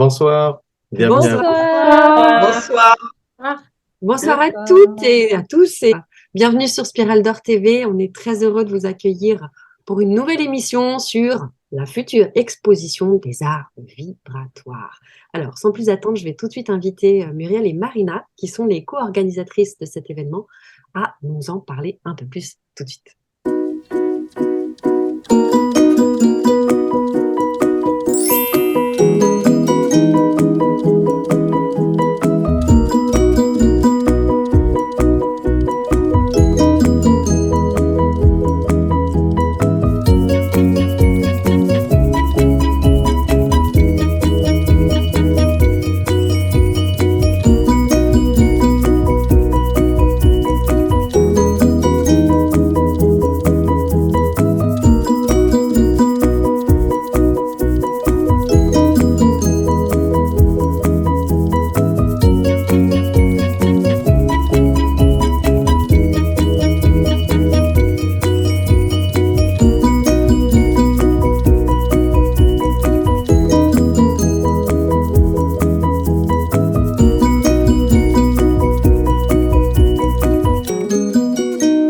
Bonsoir, bienvenue à vous. Bonsoir. Bonsoir. Bonsoir à toutes et à tous et bienvenue sur Spiral d'Or TV. On est très heureux de vous accueillir pour une nouvelle émission sur la future exposition des arts vibratoires. Alors, sans plus attendre, je vais tout de suite inviter Muriel et Marina, qui sont les co-organisatrices de cet événement, à nous en parler un peu plus tout de suite.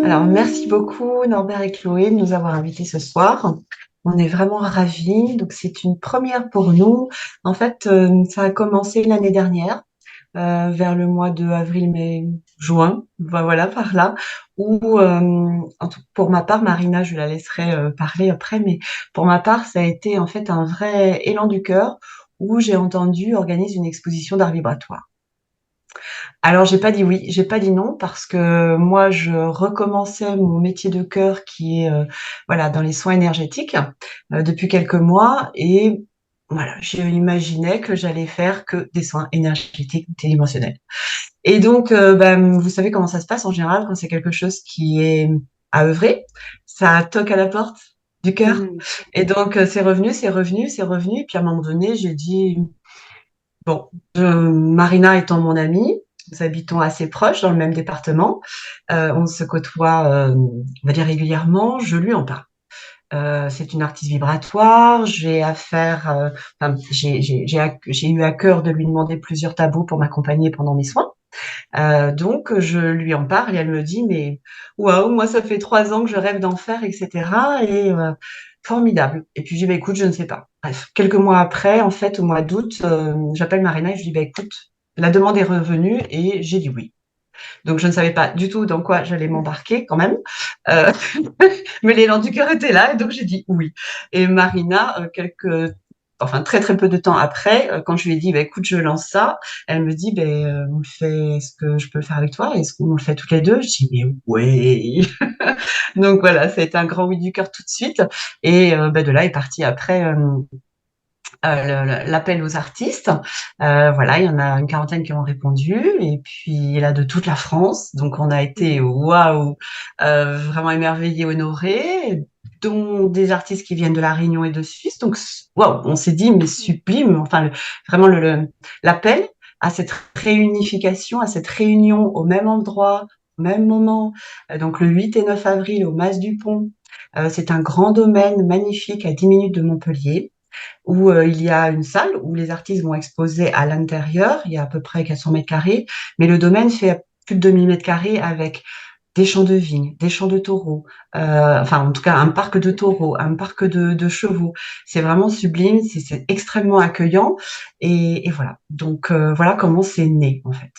Alors, merci beaucoup Norbert et Chloé de nous avoir invités ce soir. On est vraiment ravis. Donc, c'est une première pour nous. En fait, ça a commencé l'année dernière, vers le mois de avril, mai, juin, voilà, par là, où, pour ma part, Marina, je la laisserai parler après, mais pour ma part, ça a été en fait un vrai élan du cœur où j'ai entendu organiser une exposition d'art vibratoire. Alors j'ai pas dit oui, j'ai pas dit non parce que moi je recommençais mon métier de cœur qui est voilà dans les soins énergétiques depuis quelques mois et voilà, j'imaginais que j'allais faire que des soins énergétiques multidimensionnels. Et donc vous savez comment ça se passe en général quand c'est quelque chose qui est à œuvrer, ça toque à la porte du cœur. Et donc c'est revenu, c'est revenu, c'est revenu. Et puis à un moment donné, j'ai dit bon, Marina étant mon amie, nous habitons assez proches dans le même département. On se côtoie, on va dire régulièrement. Je lui en parle. C'est une artiste vibratoire. J'ai affaire, j'ai eu à cœur de lui demander plusieurs tabous pour m'accompagner pendant mes soins. Donc je lui en parle et elle me dit mais waouh, moi ça fait 3 ans que je rêve d'en faire, etc. Et formidable. Et puis je dis bah écoute, je ne sais pas. Bref, quelques mois après, en fait, au mois d'août, j'appelle Marina et je dis bah écoute, la demande est revenue et j'ai dit oui. Donc je ne savais pas du tout dans quoi j'allais m'embarquer quand même, euh, mais l'élan du cœur était là et donc j'ai dit oui. Et Marina, enfin très très peu de temps après, quand je lui ai dit bah écoute je lance ça, elle me dit on le fait, est-ce que je peux le faire avec toi, est-ce qu'on le fait toutes les deux? Je dis mais ouais. Donc voilà, ça a été un grand oui du cœur tout de suite et de là est parti après l'appel aux artistes. Voilà, il y en a une quarantaine qui ont répondu, et puis là de toute la France. Donc on a été waouh, vraiment émerveillés, honorés, dont des artistes qui viennent de la Réunion et de Suisse. Donc waouh, on s'est dit mais sublime. Enfin vraiment l'appel à cette réunification, à cette réunion au même endroit, au même moment. Donc le 8 et 9 avril au Mas du Pont. C'est un grand domaine magnifique à 10 minutes de Montpellier où il y a une salle où les artistes vont exposer à l'intérieur. Il y a à peu près 400 mètres carrés, mais le domaine fait plus de 2000 mètres carrés avec des champs de vignes, des champs de taureaux, enfin en tout cas un parc de taureaux, un parc de chevaux. C'est vraiment sublime, c'est extrêmement accueillant et voilà. Donc voilà comment c'est né en fait.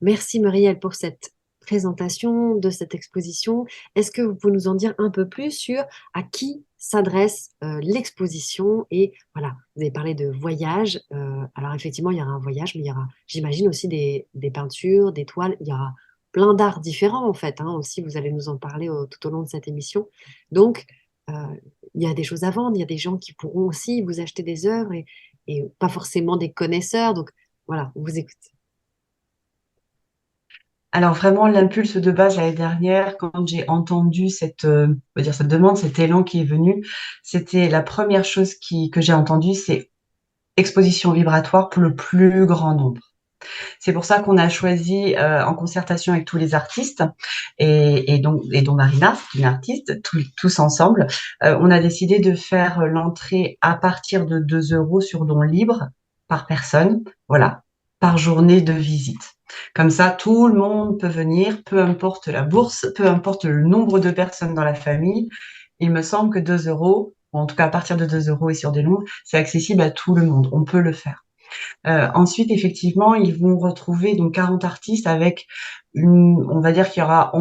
Merci Muriel pour cette présentation de cette exposition. Est-ce que vous pouvez nous en dire un peu plus sur à qui s'adresse l'exposition? Et voilà, vous avez parlé de voyage. Alors effectivement, il y aura un voyage, mais il y aura, j'imagine, aussi des peintures, des toiles. Il y aura plein d'arts différents en fait, hein, aussi. Vous allez nous en parler tout au long de cette émission. Donc, euh, il y a des choses à vendre. Il y a des gens qui pourront aussi vous acheter des œuvres et pas forcément des connaisseurs. Donc voilà, on vous écoute. Alors vraiment l'impulse de base l'année dernière, quand j'ai entendu on va dire cette demande, cet élan qui est venu, c'était la première chose que j'ai entendue, c'est exposition vibratoire pour le plus grand nombre. C'est pour ça qu'on a choisi, en concertation avec tous les artistes et dont Marina, c'est une artiste, tous ensemble, on a décidé de faire l'entrée à partir de 2 € sur don libre par personne, voilà, par journée de visite. Comme ça, tout le monde peut venir, peu importe la bourse, peu importe le nombre de personnes dans la famille. Il me semble que 2 €, ou en tout cas à partir de 2 € et sur des longues, c'est accessible à tout le monde. On peut le faire. Ensuite, effectivement, ils vont retrouver donc 40 artistes avec on va dire qu'il y aura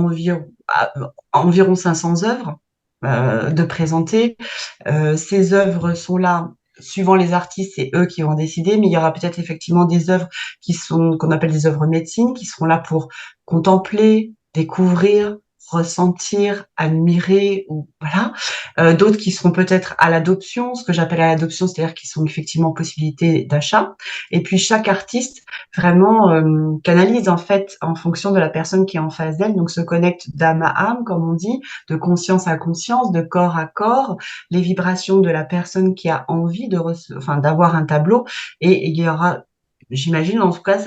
environ 500 œuvres de présenter. Ces œuvres sont là, suivant les artistes, c'est eux qui vont décider, mais il y aura peut-être effectivement des œuvres qu'on appelle des œuvres médecine, qui seront là pour contempler, découvrir, ressentir, admirer, ou voilà. D'autres qui seront peut-être à l'adoption, ce que j'appelle à l'adoption, c'est-à-dire qui sont effectivement en possibilité d'achat. Et puis chaque artiste vraiment canalise en fait en fonction de la personne qui est en face d'elle, donc se connecte d'âme à âme, comme on dit, de conscience à conscience, de corps à corps, les vibrations de la personne qui a envie d'avoir un tableau, et il y aura, j'imagine en tout cas,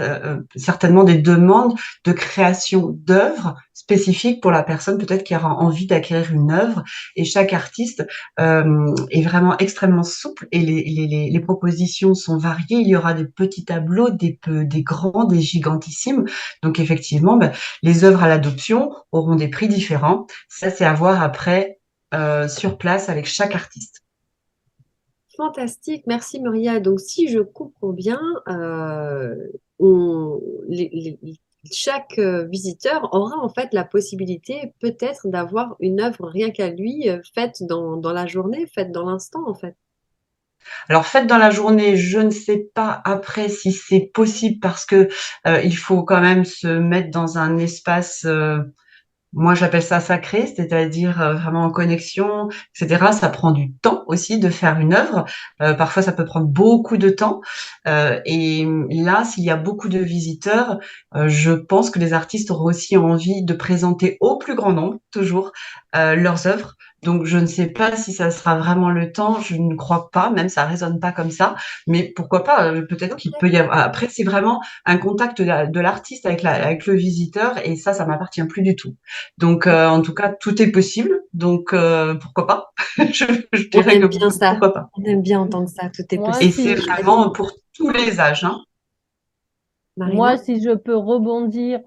certainement des demandes de création d'œuvres spécifiques pour la personne peut-être qui aura envie d'acquérir une œuvre. Et chaque artiste est vraiment extrêmement souple, et les propositions sont variées. Il y aura des petits tableaux, des grands, des gigantissimes. Donc effectivement, les œuvres à l'adoption auront des prix différents. Ça, c'est à voir après sur place avec chaque artiste. Fantastique, merci Maria. Donc, si je comprends bien, on- chaque visiteur aura en fait la possibilité peut-être d'avoir une œuvre rien qu'à lui, faite dans la journée, faite dans l'instant en fait. Alors, faites dans la journée, je ne sais pas après si c'est possible, parce que il faut quand même se mettre dans un espace, moi j'appelle ça sacré, c'est-à-dire vraiment en connexion, etc. Ça prend du temps aussi de faire une œuvre. Parfois, ça peut prendre beaucoup de temps. Et là, s'il y a beaucoup de visiteurs, je pense que les artistes auront aussi envie de présenter au plus grand nombre, toujours, leurs œuvres. Donc, je ne sais pas si ça sera vraiment le temps. Je ne crois pas, même ça résonne pas comme ça. Mais pourquoi pas? Peut-être qu'il peut y avoir. Après, c'est vraiment un contact de l'artiste avec le visiteur, et ça m'appartient plus du tout. Donc, en tout cas, tout est possible. Donc, pourquoi pas? Je On dirais que aime bien ça, pourquoi pas. on aime bien entendre ça, tout est Moi, Et possible. c'est si, vraiment pour tous les âges, hein. Marina? moi, si je peux rebondir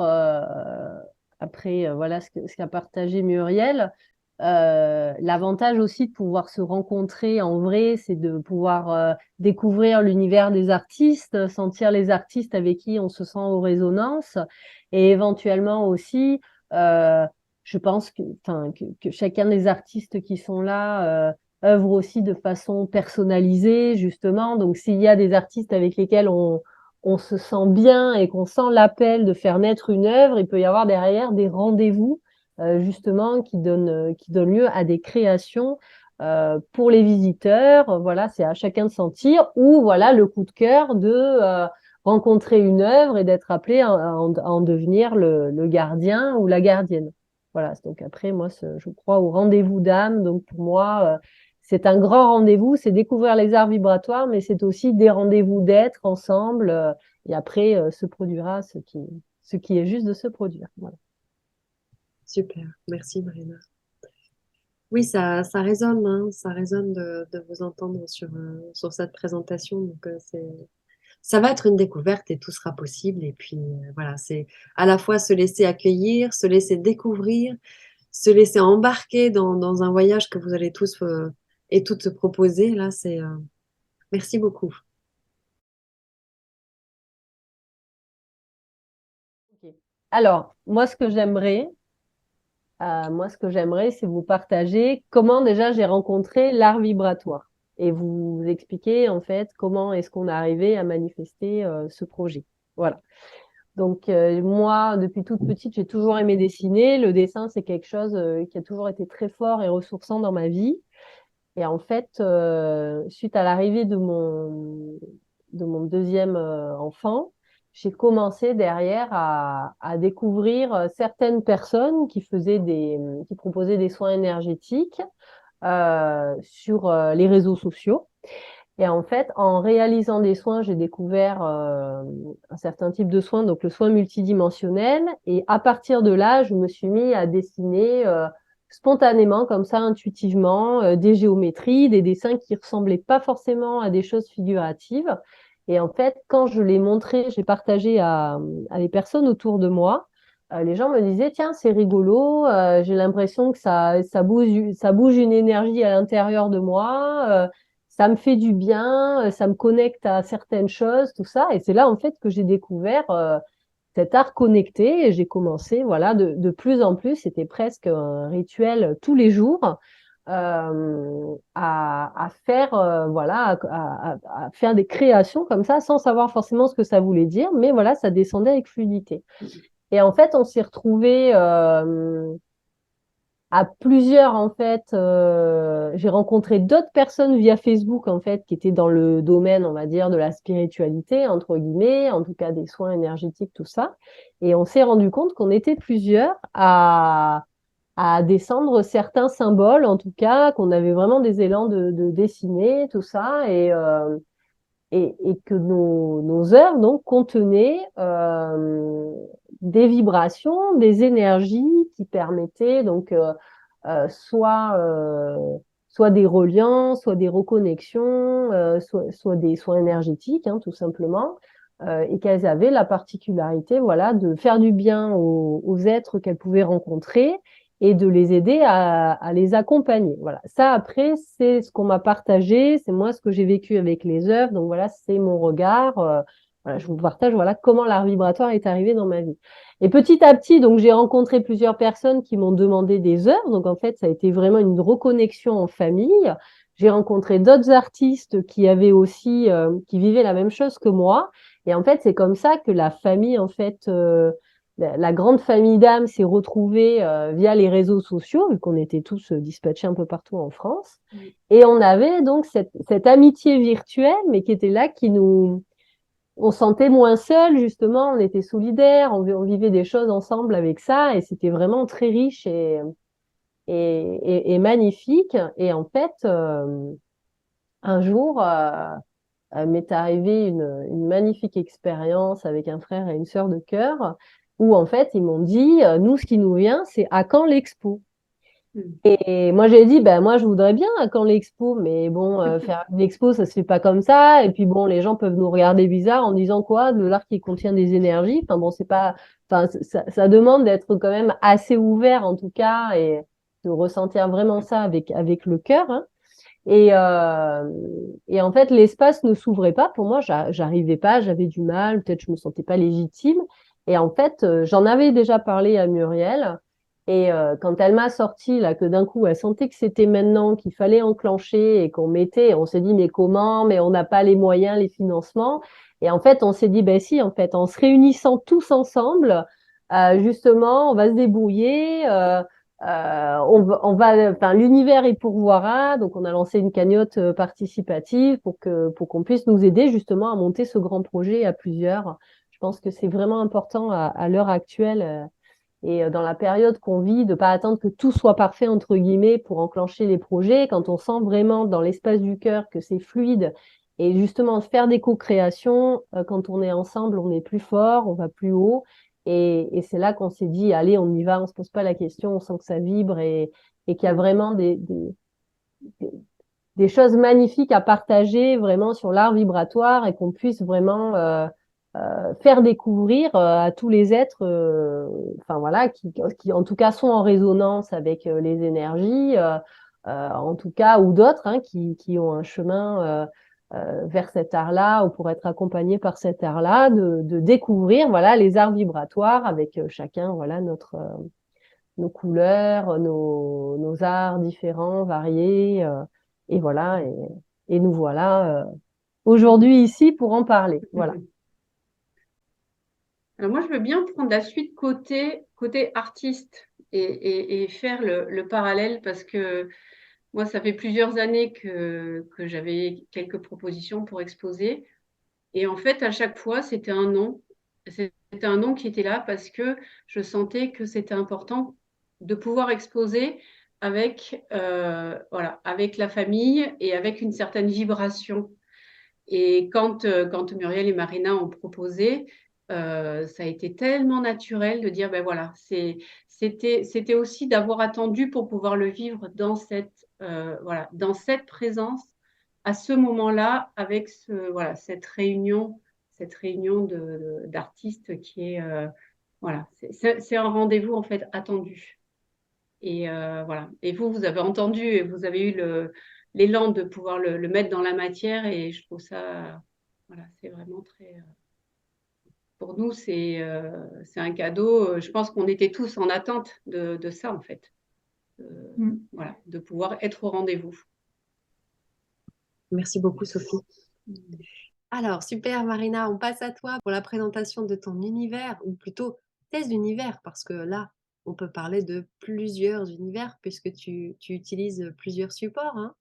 après voilà ce qu'a partagé Muriel, l'avantage aussi de pouvoir se rencontrer en vrai, c'est de pouvoir découvrir l'univers des artistes, sentir les artistes avec qui on se sent en résonance, et éventuellement aussi, je pense que chacun des artistes qui sont là œuvre aussi de façon personnalisée, justement. Donc, s'il y a des artistes avec lesquels on se sent bien et qu'on sent l'appel de faire naître une œuvre, il peut y avoir derrière des rendez-vous justement qui donnent lieu à des créations pour les visiteurs. Voilà, c'est à chacun de sentir, ou voilà le coup de cœur de rencontrer une œuvre et d'être appelé à en devenir le gardien ou la gardienne. Voilà, donc après, moi, je crois au rendez-vous d'âme. Donc pour moi, c'est un grand rendez-vous, c'est découvrir les arts vibratoires, mais c'est aussi des rendez-vous d'être ensemble. Et après, se produira ce qui est juste de se produire. Voilà. Super, merci Marina. Oui, ça résonne, hein, ça résonne de vous entendre sur cette présentation. Donc, ça va être une découverte et tout sera possible. Et puis, voilà, c'est à la fois se laisser accueillir, se laisser découvrir, se laisser embarquer dans un voyage que vous allez tous et toutes se proposer. Là, merci beaucoup. Ok. Alors, moi, ce que j'aimerais, c'est vous partager comment déjà j'ai rencontré l'art vibratoire et vous expliquer en fait comment est-ce qu'on est arrivé à manifester ce projet. Voilà. Donc moi, depuis toute petite, j'ai toujours aimé dessiner. Le dessin, c'est quelque chose qui a toujours été très fort et ressourçant dans ma vie. Et en fait, suite à l'arrivée de mon deuxième enfant, j'ai commencé derrière à découvrir certaines personnes qui proposaient des soins énergétiques sur les réseaux sociaux. Et en fait, en réalisant des soins, j'ai découvert un certain type de soins, donc le soin multidimensionnel. Et à partir de là, je me suis mis à dessiner spontanément, comme ça, intuitivement, des géométries, des dessins qui ressemblaient pas forcément à des choses figuratives. Et en fait, quand je l'ai montré, j'ai partagé à des personnes autour de moi, les gens me disaient, tiens, c'est rigolo, j'ai l'impression que ça bouge une énergie à l'intérieur de moi, ça me fait du bien, ça me connecte à certaines choses, tout ça. Et c'est là, en fait, que j'ai découvert cet art connecté et j'ai commencé, voilà, de plus en plus, c'était presque un rituel tous les jours, à faire, voilà, à faire des créations comme ça, sans savoir forcément ce que ça voulait dire, mais voilà, ça descendait avec fluidité. Et en fait, on s'est retrouvés à plusieurs, en fait. J'ai rencontré d'autres personnes via Facebook, en fait, qui étaient dans le domaine, on va dire, de la spiritualité, entre guillemets, en tout cas des soins énergétiques, tout ça. Et on s'est rendu compte qu'on était plusieurs à descendre certains symboles, en tout cas, qu'on avait vraiment des élans de dessiner, tout ça. Et que nos œuvres donc contenaient des vibrations, des énergies qui permettaient donc soit des reliants, soit des reconnexions, soit des soins énergétiques, hein, tout simplement, et qu'elles avaient la particularité, voilà, de faire du bien aux êtres qu'elles pouvaient rencontrer et de les aider à les accompagner. Voilà. Ça, après, c'est ce qu'on m'a partagé, c'est moi ce que j'ai vécu avec les œuvres. Donc voilà, c'est mon regard. Voilà, je vous partage voilà comment l'art vibratoire est arrivé dans ma vie. Et petit à petit, donc j'ai rencontré plusieurs personnes qui m'ont demandé des œuvres. Donc en fait, ça a été vraiment une reconnexion en famille. J'ai rencontré d'autres artistes qui avaient aussi, qui vivaient la même chose que moi. Et en fait, c'est comme ça que la famille, en fait, la grande famille d'âmes s'est retrouvée via les réseaux sociaux, vu qu'on était tous dispatchés un peu partout en France. Et on avait donc cette amitié virtuelle, mais qui était là, on sentait moins seul, justement, on était solidaires, on vivait des choses ensemble avec ça, et c'était vraiment très riche et magnifique. Et en fait, un jour, m'est arrivée une magnifique expérience avec un frère et une sœur de cœur, où en fait, ils m'ont dit, nous, ce qui nous vient, c'est à quand l'expo? Et moi, j'ai dit, ben, moi, je voudrais bien à quand l'expo, mais bon, faire une expo, ça se fait pas comme ça. Et puis bon, les gens peuvent nous regarder bizarre en disant quoi, de l'art qui contient des énergies. Enfin bon, c'est pas, enfin, ça demande d'être quand même assez ouvert en tout cas et de ressentir vraiment ça avec le cœur, hein. Et en fait, l'espace ne s'ouvrait pas. Pour moi, j'arrivais pas, j'avais du mal, peut-être je me sentais pas légitime. Et en fait, j'en avais déjà parlé à Muriel. Et quand elle m'a sorti là, que d'un coup, elle sentait que c'était maintenant qu'il fallait enclencher et qu'on mettait, on s'est dit mais comment? Mais on n'a pas les moyens, les financements. Et en fait, on s'est dit ben si, en fait, en se réunissant tous ensemble, justement, on va se débrouiller. Enfin, l'univers est pourvoira, donc on a lancé une cagnotte participative pour qu'on puisse nous aider justement à monter ce grand projet à plusieurs. Je pense que c'est vraiment important à l'heure actuelle et dans la période qu'on vit de pas attendre que tout soit parfait entre guillemets pour enclencher les projets. Quand on sent vraiment dans l'espace du cœur que c'est fluide et justement faire des co-créations, quand on est ensemble, on est plus fort, on va plus haut. Et c'est là qu'on s'est dit, allez, on y va, on se pose pas la question, on sent que ça vibre et qu'il y a vraiment des choses magnifiques à partager vraiment sur l'art vibratoire et qu'on puisse vraiment faire découvrir à tous les êtres, enfin voilà, qui en tout cas sont en résonance avec les énergies, en tout cas, ou d'autres hein, qui ont un chemin vers cet art-là ou pour être accompagnés par cet art-là, de découvrir voilà les arts vibratoires avec chacun voilà nos couleurs, nos arts différents, variés, et voilà et nous voilà aujourd'hui ici pour en parler. Voilà. Alors moi, je veux bien prendre la suite côté artiste et faire le parallèle parce que moi, ça fait plusieurs années que j'avais quelques propositions pour exposer. Et en fait, à chaque fois, c'était un non. C'était un non qui était là parce que je sentais que c'était important de pouvoir exposer avec, voilà, avec la famille et avec une certaine vibration. Et quand Muriel et Marina ont proposé, ça a été tellement naturel de dire, ben voilà, c'était aussi d'avoir attendu pour pouvoir le vivre voilà, dans cette présence, à ce moment-là, avec voilà, cette réunion d'artistes qui est, voilà, c'est un rendez-vous en fait attendu. Et voilà. Et vous avez entendu et vous avez eu l'élan de pouvoir le mettre dans la matière et je trouve ça, voilà, c'est vraiment très. Pour nous, c'est un cadeau. Je pense qu'on était tous en attente de ça en fait. Voilà, de pouvoir être au rendez-vous. Merci beaucoup, Sophie. Alors, super, Marina, on passe à toi pour la présentation de ton univers, ou plutôt tes univers, parce que là, on peut parler de plusieurs univers, puisque tu utilises plusieurs supports, hein.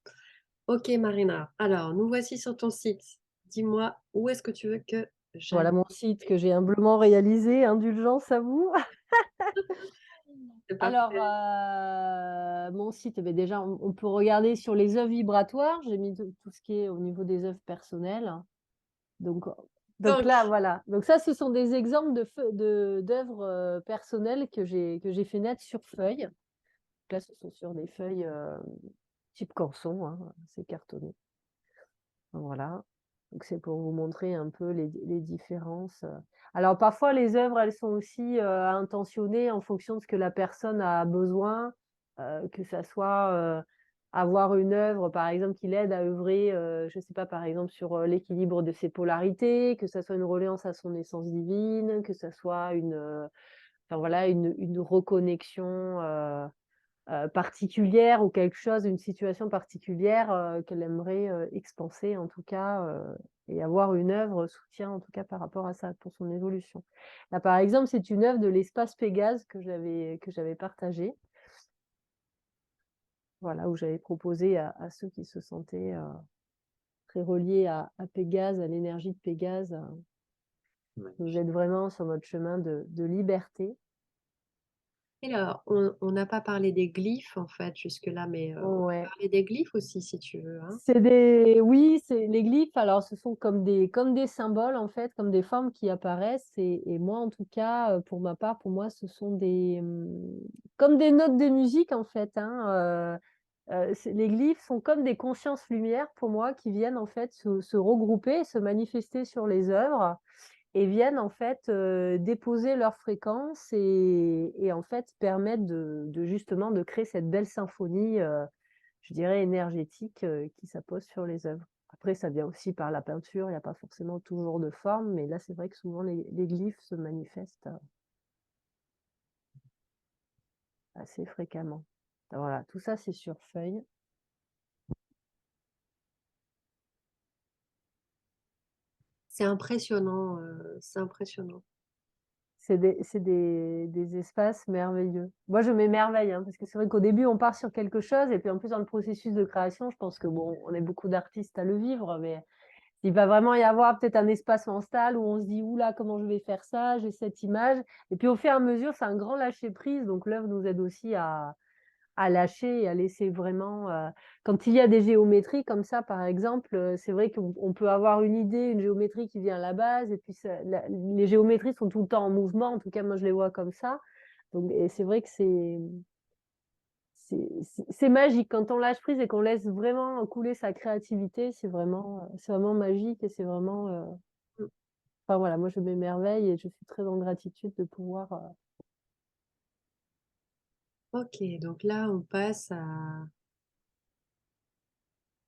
Ok, Marina. Alors, nous voici sur ton site. Dis-moi, où est-ce que tu veux que j'aille? Voilà mon site que j'ai humblement réalisé, indulgence à vous. C'est Alors, parfait. mon site, eh ben déjà, on peut regarder sur les œuvres vibratoires. J'ai mis tout ce qui est au niveau des œuvres personnelles. Donc, donc Donc, là, voilà. Donc ça, ce sont des exemples d'œuvres personnelles que j'ai fait naître sur feuilles. Donc là, ce sont sur des feuilles type corson, hein, c'est cartonné. Voilà. Donc c'est pour vous montrer un peu les différences. Alors parfois les œuvres, elles sont aussi intentionnées en fonction de ce que la personne a besoin, que ça soit avoir une œuvre, par exemple, qui l'aide à œuvrer, je ne sais pas, par exemple, sur l'équilibre de ses polarités, que ça soit une reliance à son essence divine, que ça soit enfin, voilà, une reconnexion particulière ou quelque chose, une situation particulière qu'elle aimerait expanser en tout cas et avoir une œuvre soutien en tout cas par rapport à ça pour son évolution. Là par exemple c'est une œuvre de l'espace Pégase que j'avais partagée, voilà, où j'avais proposé à ceux qui se sentaient très reliés à Pégase, à l'énergie de Pégase, vous êtes vraiment sur votre chemin de liberté. alors, on n'a pas parlé des glyphes, en fait, jusque-là, mais on peut Ouais. parler des glyphes aussi, si tu veux, hein. Oui, c'est les glyphes. Alors, ce sont comme des symboles en fait, comme des formes qui apparaissent. Et moi, en tout cas, pour ma part, pour moi, ce sont comme des notes de musique en fait, hein. Les glyphes sont comme des consciences lumière pour moi qui viennent en fait se regrouper, se manifester sur les œuvres et viennent en fait déposer leur fréquence et en fait permettre de justement de créer cette belle symphonie. Je dirais, énergétique qui s'appose sur les œuvres. Après, ça vient aussi par la peinture, il n'y a pas forcément toujours de forme, mais là, c'est vrai que souvent les glyphes se manifestent assez fréquemment. Voilà, tout ça, c'est sur feuille. C'est impressionnant, c'est impressionnant. C'est des espaces merveilleux. Moi, je m'émerveille, hein, parce que c'est vrai qu'au début, on part sur quelque chose, et puis en plus, dans le processus de création, je pense que, bon, on est beaucoup d'artistes à le vivre, mais il va vraiment y avoir peut-être un espace mental où on se dit, oula, comment je vais faire ça, j'ai cette image. Et puis au fur et à mesure, c'est un grand lâcher-prise. Donc l'œuvre nous aide aussi à lâcher et à laisser vraiment. Quand il y a des géométries comme ça, par exemple, c'est vrai qu'on peut avoir une idée, une géométrie qui vient à la base, et puis les géométries sont tout le temps en mouvement. En tout cas, moi, je les vois comme ça. Donc, et c'est vrai que c'est magique quand on lâche prise et qu'on laisse vraiment couler sa créativité, c'est vraiment magique et c'est vraiment enfin voilà, moi je m'émerveille et je suis très en gratitude de pouvoir Ok, donc là, on passe à...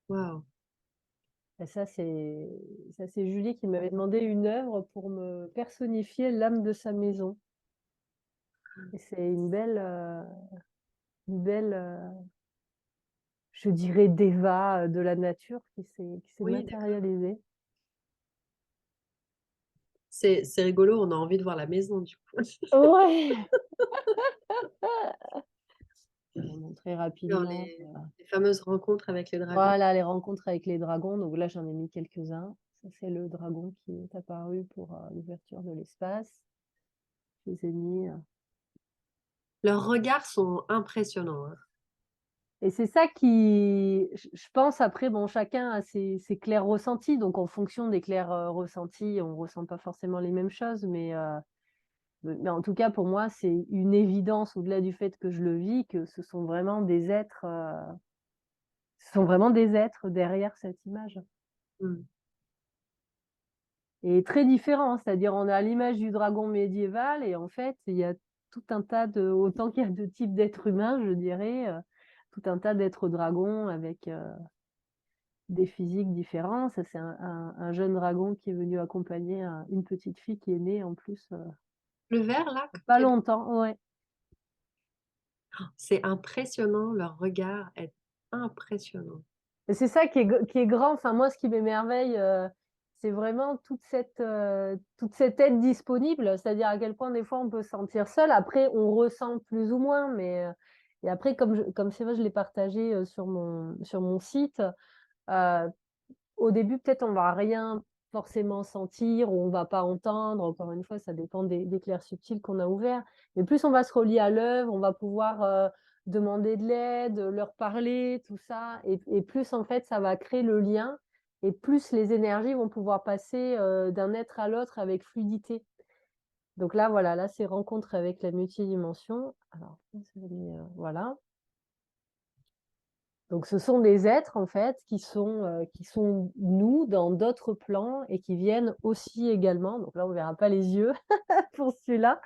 Waouh. et ça c'est Julie qui m'avait demandé une œuvre pour me personnifier l'âme de sa maison et c'est une belle je dirais Déva de la nature qui s'est Oui, d'accord. matérialisée. C'est rigolo, on a envie de voir la maison, du coup. Ouais. Je vais vous montrer Dans rapidement. les fameuses rencontres avec les dragons. Voilà, les rencontres avec les dragons. Donc là, j'en ai mis quelques-uns. Ça, c'est le dragon qui est apparu pour l'ouverture de l'espace. Je les ai mis. Leurs regards sont impressionnants, hein. Et c'est ça qui, je pense, après, bon, chacun a ses clairs ressentis. Donc, en fonction des clairs ressentis, on ne ressent pas forcément les mêmes choses. Mais en tout cas, pour moi, c'est une évidence, au-delà du fait que je le vis, que ce sont vraiment des êtres, derrière cette image. Mm. Et très différents. C'est-à-dire, on a l'image du dragon médiéval et en fait, il y a tout un tas autant qu'il y a de types d'êtres humains, je dirais, tout un tas d'êtres dragons avec des physiques différents. Ça, c'est un jeune dragon qui est venu accompagner une petite fille qui est née en plus Le vert, là, pas longtemps. Ouais. c'est impressionnant, leur regard est impressionnant. Et c'est ça qui est grand. Enfin, moi, ce qui m'émerveille, c'est vraiment toute cette aide disponible. C'est-à-dire à quel point, des fois, on peut se sentir seul. Après, on ressent plus ou moins. Et après, comme c'est vrai, je l'ai partagé sur mon site, euh, au début, peut-être, on va rien forcément sentir ou on va pas entendre. Encore une fois, ça dépend des clairs subtils qu'on a ouverts. Mais plus on va se relier à l'œuvre, on va pouvoir demander de l'aide, leur parler, tout ça. Et plus, en fait, ça va créer le lien. Et plus les énergies vont pouvoir passer d'un être à l'autre avec fluidité. Donc là, voilà, là, c'est rencontre avec la multidimension. Alors, voilà. Donc, ce sont des êtres, en fait, qui sont nous dans d'autres plans et qui viennent aussi également, donc là, on ne verra pas les yeux pour celui-là,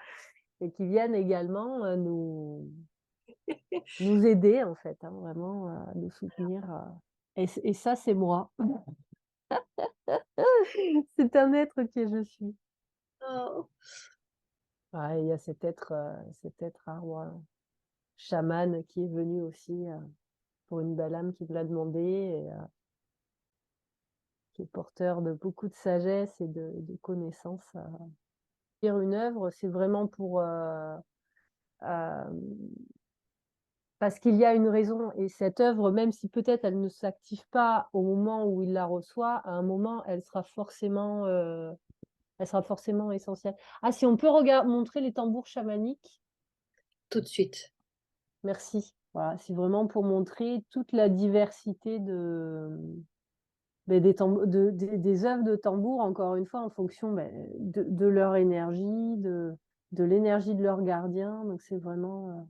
et qui viennent également nous aider, en fait, hein, vraiment, nous soutenir. Et ça, c'est moi. C'est un être que je suis. Oh. Ouais, il y a cet être arbre, chaman qui est venu aussi pour une belle âme qui me l'a demandé. Et, qui est porteur de beaucoup de sagesse et de connaissances. Faire une œuvre, c'est vraiment pour euh, parce qu'il y a une raison. Et cette œuvre, même si peut-être elle ne s'active pas au moment où il la reçoit, à un moment, elle sera forcément essentielle. Ah, si on peut montrer les tambours chamaniques, Tout de suite. merci. Voilà, c'est vraiment pour montrer toute la diversité des œuvres de tambour, encore une fois, en fonction de leur énergie, de l'énergie de leur gardien. Donc, c'est vraiment.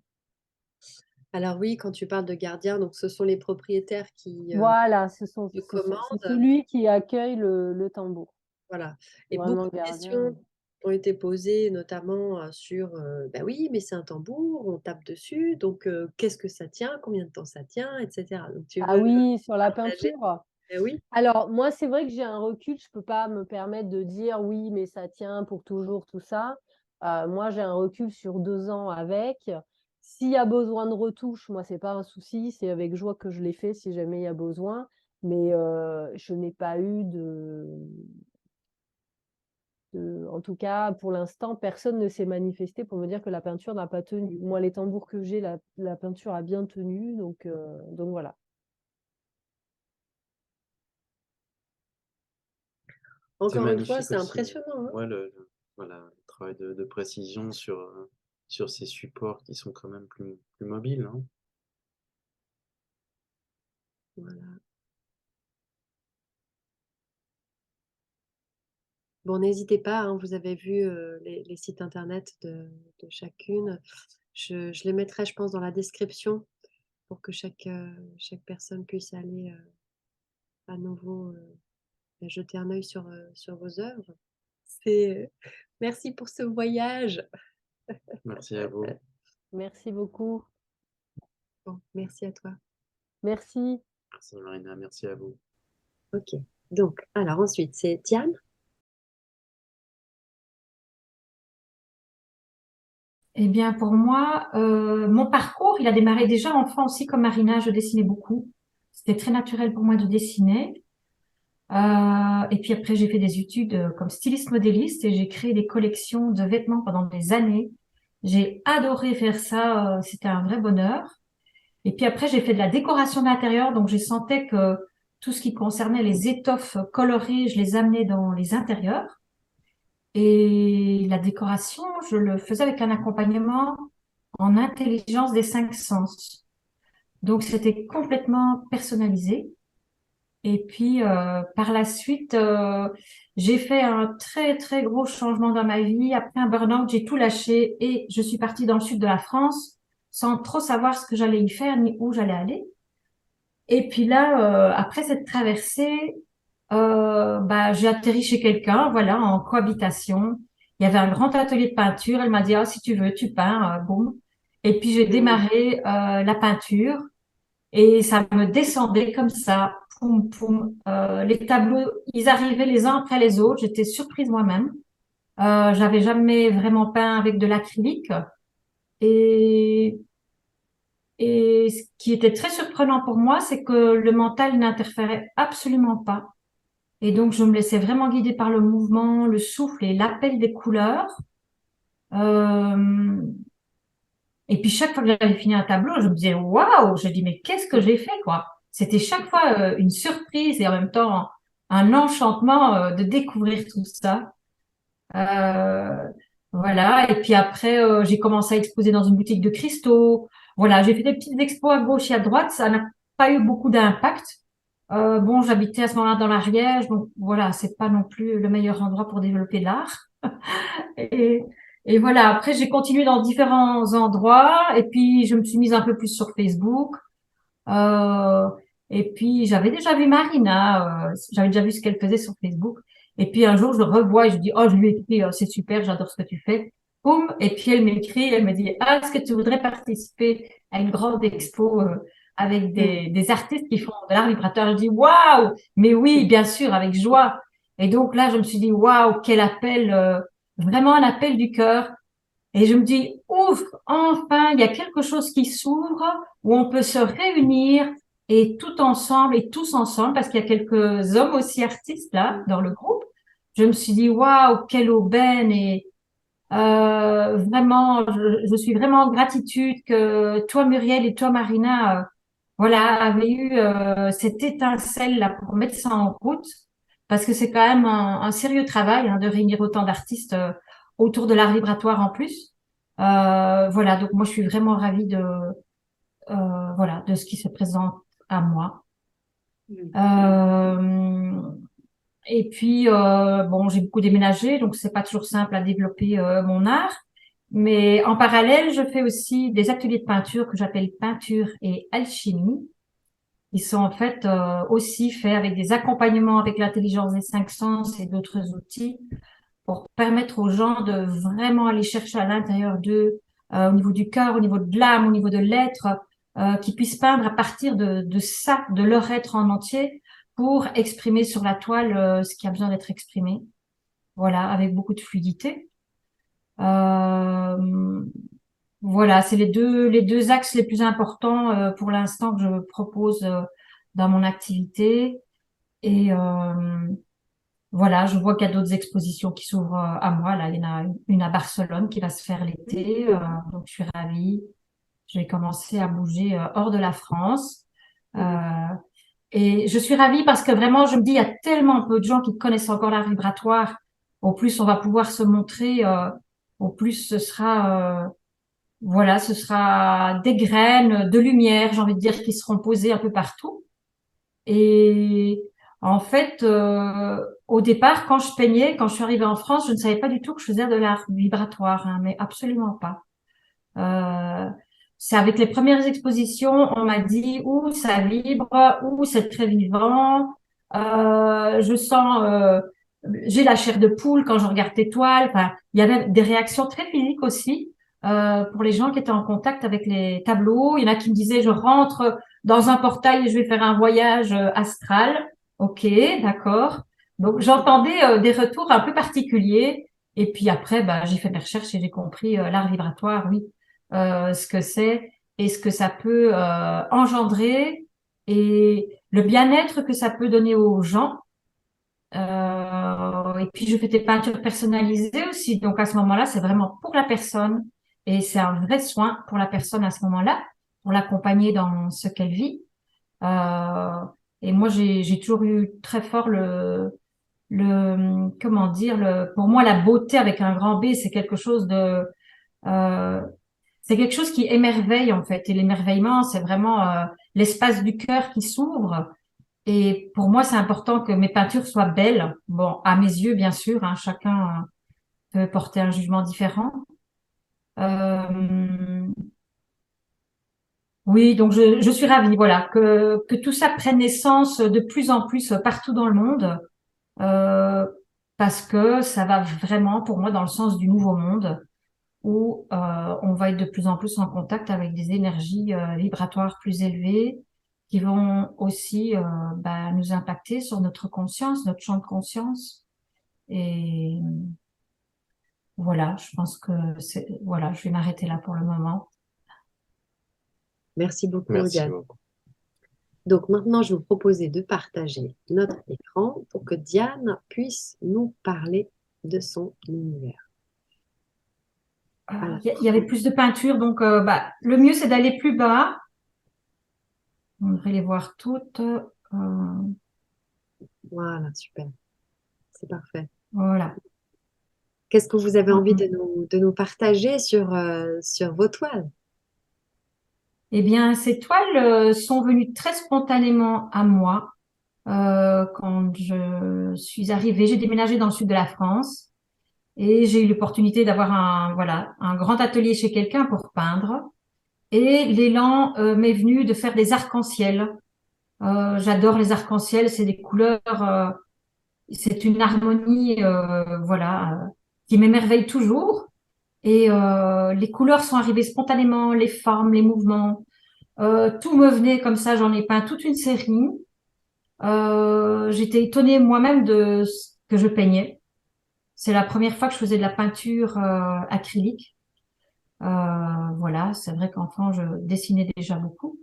Alors oui, quand tu parles de gardien, donc ce sont les propriétaires qui Voilà, c'est commandent. celui qui accueille le tambour. Voilà. C'est Et vraiment beaucoup le de gardien. questions ont été posées, notamment sur, ben oui, mais c'est un tambour, on tape dessus, donc qu'est-ce que ça tient, combien de temps ça tient, etc. Donc tu Ah veux oui, sur la partager? peinture. Ben oui, Alors, moi, c'est vrai que j'ai un recul, je peux pas me permettre de dire oui, mais ça tient pour toujours, tout ça. Moi, j'ai un recul sur 2 ans avec. S'il y a besoin de retouches, moi, c'est pas un souci, c'est avec joie que je l'ai fait si jamais il y a besoin. Mais je n'ai pas eu en tout cas, pour l'instant, personne ne s'est manifesté pour me dire que la peinture n'a pas tenu. Moi, les tambours que j'ai, la peinture a bien tenu, donc voilà. C'est encore une fois, magnifique c'est aussi. impressionnant, hein. Ouais, voilà, le travail de précision sur ces supports qui sont quand même plus mobiles, hein. Voilà. Bon, n'hésitez pas, hein, vous avez vu les sites internet de chacune. Je les mettrai, je pense, dans la description pour que chaque personne puisse aller à nouveau jeter un œil sur vos œuvres. Merci pour ce voyage. Merci à vous. Merci beaucoup. Bon, merci à toi. Merci. Merci Marina, merci à vous. Ok. Donc, alors ensuite, c'est Diane. Eh bien, pour moi, mon parcours, il a démarré déjà enfant aussi comme Marina. Je dessinais beaucoup. C'était très naturel pour moi de dessiner. Et puis après, j'ai fait des études comme styliste modéliste et j'ai créé des collections de vêtements pendant des années. J'ai adoré faire ça. C'était un vrai bonheur. Et puis après, j'ai fait de la décoration d'intérieur. Donc, je sentais que tout ce qui concernait les étoffes colorées, je les amenais dans les intérieurs. Et la décoration, je le faisais avec un accompagnement en intelligence des 5 sens. Donc, c'était complètement personnalisé. Et puis, par la suite, j'ai fait un très, très gros changement dans ma vie. Après un burn-out, j'ai tout lâché et je suis partie dans le sud de la France sans trop savoir ce que j'allais y faire ni où j'allais aller. Et puis là, après cette traversée, bah, j'ai atterri chez quelqu'un, voilà, en cohabitation. Il y avait un grand atelier de peinture. Elle m'a dit, ah, si tu veux, tu peins, boum. Et puis j'ai démarré la peinture et ça me descendait comme ça, poum, poum. Les tableaux, ils arrivaient les uns après les autres. J'étais surprise moi-même. J'avais jamais vraiment peint avec de l'acrylique. Et, et ce qui était très surprenant pour moi, c'est que le mental n'interférait absolument pas. Et donc, je me laissais vraiment guider par le mouvement, le souffle et l'appel des couleurs. Euh, et puis, chaque fois que j'avais fini un tableau, je me disais, waouh, je dis, mais qu'est-ce que j'ai fait, quoi? C'était chaque fois une surprise et en même temps un enchantement de découvrir tout ça. Euh, voilà. Et puis après, j'ai commencé à exposer dans une boutique de cristaux. Voilà, j'ai fait des petites expos à gauche et à droite. Ça n'a pas eu beaucoup d'impact. Bon, j'habitais à ce moment-là dans l'Ariège, donc voilà, c'est pas non plus le meilleur endroit pour développer l'art. Et, et voilà, après j'ai continué dans différents endroits, et puis je me suis mise un peu plus sur Facebook. Euh, et puis j'avais déjà vu Marina, j'avais déjà vu ce qu'elle faisait sur Facebook. Et puis un jour je le revois et je dis, oh, je lui ai écrit, c'est super, j'adore ce que tu fais. Boum, et puis elle m'écrit, elle me dit, ah, est-ce que tu voudrais participer à une grande expo avec des artistes qui font de l'art vibratoire? Je dis, waouh, mais oui, bien sûr, avec joie. Et donc là, je me suis dit, waouh, quel appel, vraiment un appel du cœur. Et je me dis, ouf, enfin, il y a quelque chose qui s'ouvre où on peut se réunir et tout ensemble et tous ensemble, parce qu'il y a quelques hommes aussi artistes là dans le groupe. Je me suis dit, waouh, quelle aubaine et vraiment, je suis vraiment en gratitude que toi, Muriel, et toi, Marina, voilà, avez eu cette étincelle là pour mettre ça en route, parce que c'est quand même un sérieux travail hein, de réunir autant d'artistes autour de l'art vibratoire en plus. Voilà, donc moi je suis vraiment ravie de voilà de ce qui se présente à moi. Euh, et puis bon, j'ai beaucoup déménagé, donc c'est pas toujours simple à développer mon art. Mais en parallèle, je fais aussi des ateliers de peinture que j'appelle peinture et alchimie. Ils sont en fait aussi faits avec des accompagnements avec l'intelligence des cinq sens et d'autres outils pour permettre aux gens de vraiment aller chercher à l'intérieur d'eux, au niveau du cœur, au niveau de l'âme, au niveau de l'être, qu'ils puissent peindre à partir de ça, de leur être en entier, pour exprimer sur la toile ce qui a besoin d'être exprimé. Voilà, avec beaucoup de fluidité. Euh, voilà, c'est les deux axes les plus importants pour l'instant que je propose dans mon activité. Et voilà, je vois qu'il y a d'autres expositions qui s'ouvrent à moi. Là, il y en a une à Barcelone qui va se faire l'été. Donc, je suis ravie. Je vais commencer à bouger hors de la France. Euh, et je suis ravie parce que vraiment, je me dis, il y a tellement peu de gens qui connaissent encore l'art vibratoire. Au plus, on va pouvoir se montrer. Au plus, ce sera, voilà, ce sera des graines de lumière, j'ai envie de dire, qui seront posées un peu partout. Et en fait, au départ, quand je peignais, quand je suis arrivée en France, je ne savais pas du tout que je faisais de l'art vibratoire, hein, mais absolument pas. Euh, c'est avec les premières expositions, on m'a dit où ça vibre, où c'est très vivant. Je sens, j'ai la chair de poule quand je regarde tes toiles. Enfin, il y avait des réactions très physiques aussi pour les gens qui étaient en contact avec les tableaux. Il y en a qui me disaient, je rentre dans un portail et je vais faire un voyage astral. Ok, d'accord. Donc j'entendais des retours un peu particuliers. Et puis après, bah, j'ai fait mes recherches et j'ai compris l'art vibratoire, oui, ce que c'est et ce que ça peut engendrer et le bien-être que ça peut donner aux gens. Et puis je fais des peintures personnalisées aussi. Donc à ce moment-là, c'est vraiment pour la personne et c'est un vrai soin pour la personne à ce moment-là, pour l'accompagner dans ce qu'elle vit. Euh, et moi, j'ai toujours eu très fort comment dire, pour moi, la beauté avec un grand B, c'est quelque chose de, euh, c'est quelque chose qui émerveille en fait. Et l'émerveillement, c'est vraiment l'espace du cœur qui s'ouvre. Et pour moi, c'est important que mes peintures soient belles. Bon, à mes yeux, bien sûr, hein, chacun peut porter un jugement différent. Euh, oui, donc je suis ravie, voilà, que tout ça prenne naissance de plus en plus partout dans le monde, euh, parce que ça va vraiment, pour moi, dans le sens du nouveau monde, où on va être de plus en plus en contact avec des énergies vibratoires plus élevées, qui vont aussi nous impacter sur notre conscience, notre champ de conscience. Et voilà, je pense que voilà, je vais m'arrêter là pour le moment. Merci beaucoup, Merci Diane. beaucoup. Donc maintenant, je vais vous proposer de partager notre écran pour que Diane puisse nous parler de son univers. Voilà. Il y avait plus de peinture, donc le mieux c'est d'aller plus bas. On devrait les voir toutes. Voilà, super. C'est parfait. Voilà. Qu'est-ce que vous avez envie de nous partager sur vos toiles? Eh bien, ces toiles sont venues très spontanément à moi quand je suis arrivée. J'ai déménagé dans le sud de la France et j'ai eu l'opportunité d'avoir un grand atelier chez quelqu'un pour peindre. Et l'élan m'est venu de faire des arcs-en-ciel. J'adore les arcs-en-ciel, c'est des couleurs, c'est une harmonie, qui m'émerveille toujours. Et les couleurs sont arrivées spontanément, les formes, les mouvements. Tout me venait comme ça, j'en ai peint toute une série. J'étais étonnée moi-même de ce que je peignais. C'est la première fois que je faisais de la peinture acrylique. Voilà, c'est vrai qu'enfant, je dessinais déjà beaucoup.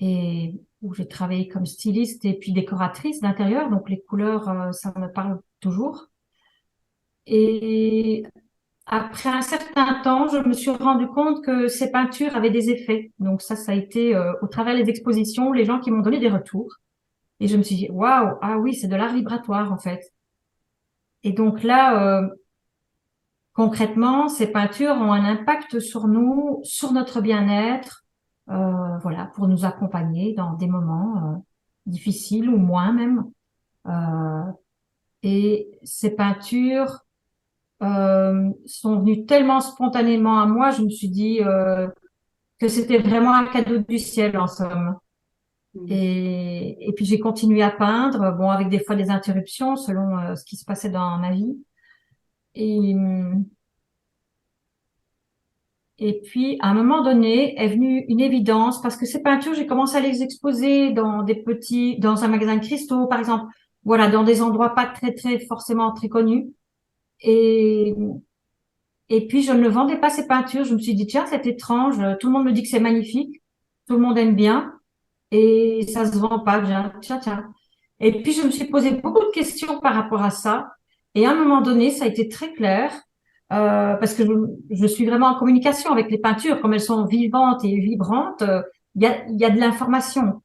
Et où j'ai travaillé comme styliste et puis décoratrice d'intérieur. Donc les couleurs, ça me parle toujours. Et après un certain temps, je me suis rendu compte que ces peintures avaient des effets. Donc ça a été au travers des expositions, les gens qui m'ont donné des retours. Et je me suis dit, waouh, ah oui, c'est de l'art vibratoire en fait. Et donc là, concrètement, ces peintures ont un impact sur nous, sur notre bien-être, voilà, pour nous accompagner dans des moments difficiles ou moins même. Euh, et ces peintures sont venues tellement spontanément à moi, je me suis dit que c'était vraiment un cadeau du ciel en somme. Et puis j'ai continué à peindre, bon avec des fois des interruptions selon ce qui se passait dans ma vie. Et puis à un moment donné est venue une évidence parce que ces peintures j'ai commencé à les exposer dans un magasin de cristaux par exemple, voilà dans des endroits pas très forcément très connus. Et et puis je ne vendais pas ces peintures. Je me suis dit tiens c'est étrange, tout le monde me dit que c'est magnifique, tout le monde aime bien. Et ça se vend pas bien. Tiens. Et puis, je me suis posé beaucoup de questions par rapport à ça. Et à un moment donné, ça a été très clair, parce que je suis vraiment en communication avec les peintures. Comme elles sont vivantes et vibrantes, il y a de l'information.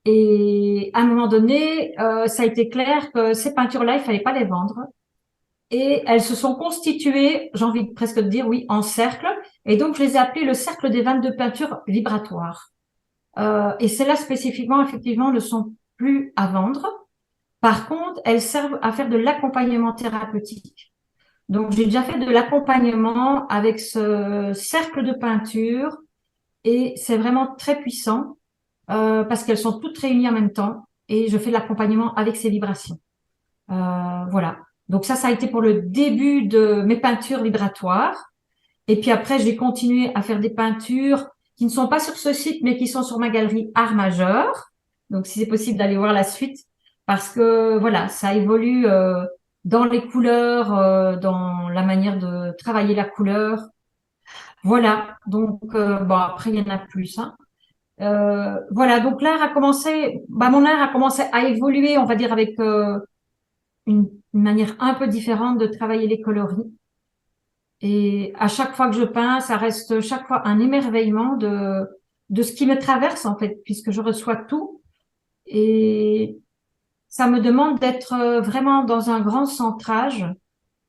Et à un moment donné, ça a été clair que ces peintures-là, il fallait pas les vendre. Et elles se sont constituées, j'ai envie presque de dire, oui, en cercle. Et donc, je les ai appelées le cercle des 22 peintures vibratoires. Et celles-là spécifiquement, effectivement, ne sont plus à vendre. Par contre, elles servent à faire de l'accompagnement thérapeutique. Donc, j'ai déjà fait de l'accompagnement avec ce cercle de peinture et c'est vraiment très puissant parce qu'elles sont toutes réunies en même temps et je fais de l'accompagnement avec ces vibrations. Voilà. Donc ça a été pour le début de mes peintures vibratoires. Et puis après, j'ai continué à faire des peintures qui ne sont pas sur ce site, mais qui sont sur ma galerie Art Majeur. Donc, si c'est possible d'aller voir la suite, parce que voilà, ça évolue dans les couleurs, dans la manière de travailler la couleur. Voilà. Donc, bon, après, il y en a plus. Hein. Voilà. Donc, mon art a commencé à évoluer, on va dire, avec une manière un peu différente de travailler les coloris. Et à chaque fois que je peins, ça reste chaque fois un émerveillement de ce qui me traverse, en fait, puisque je reçois tout. Et ça me demande d'être vraiment dans un grand centrage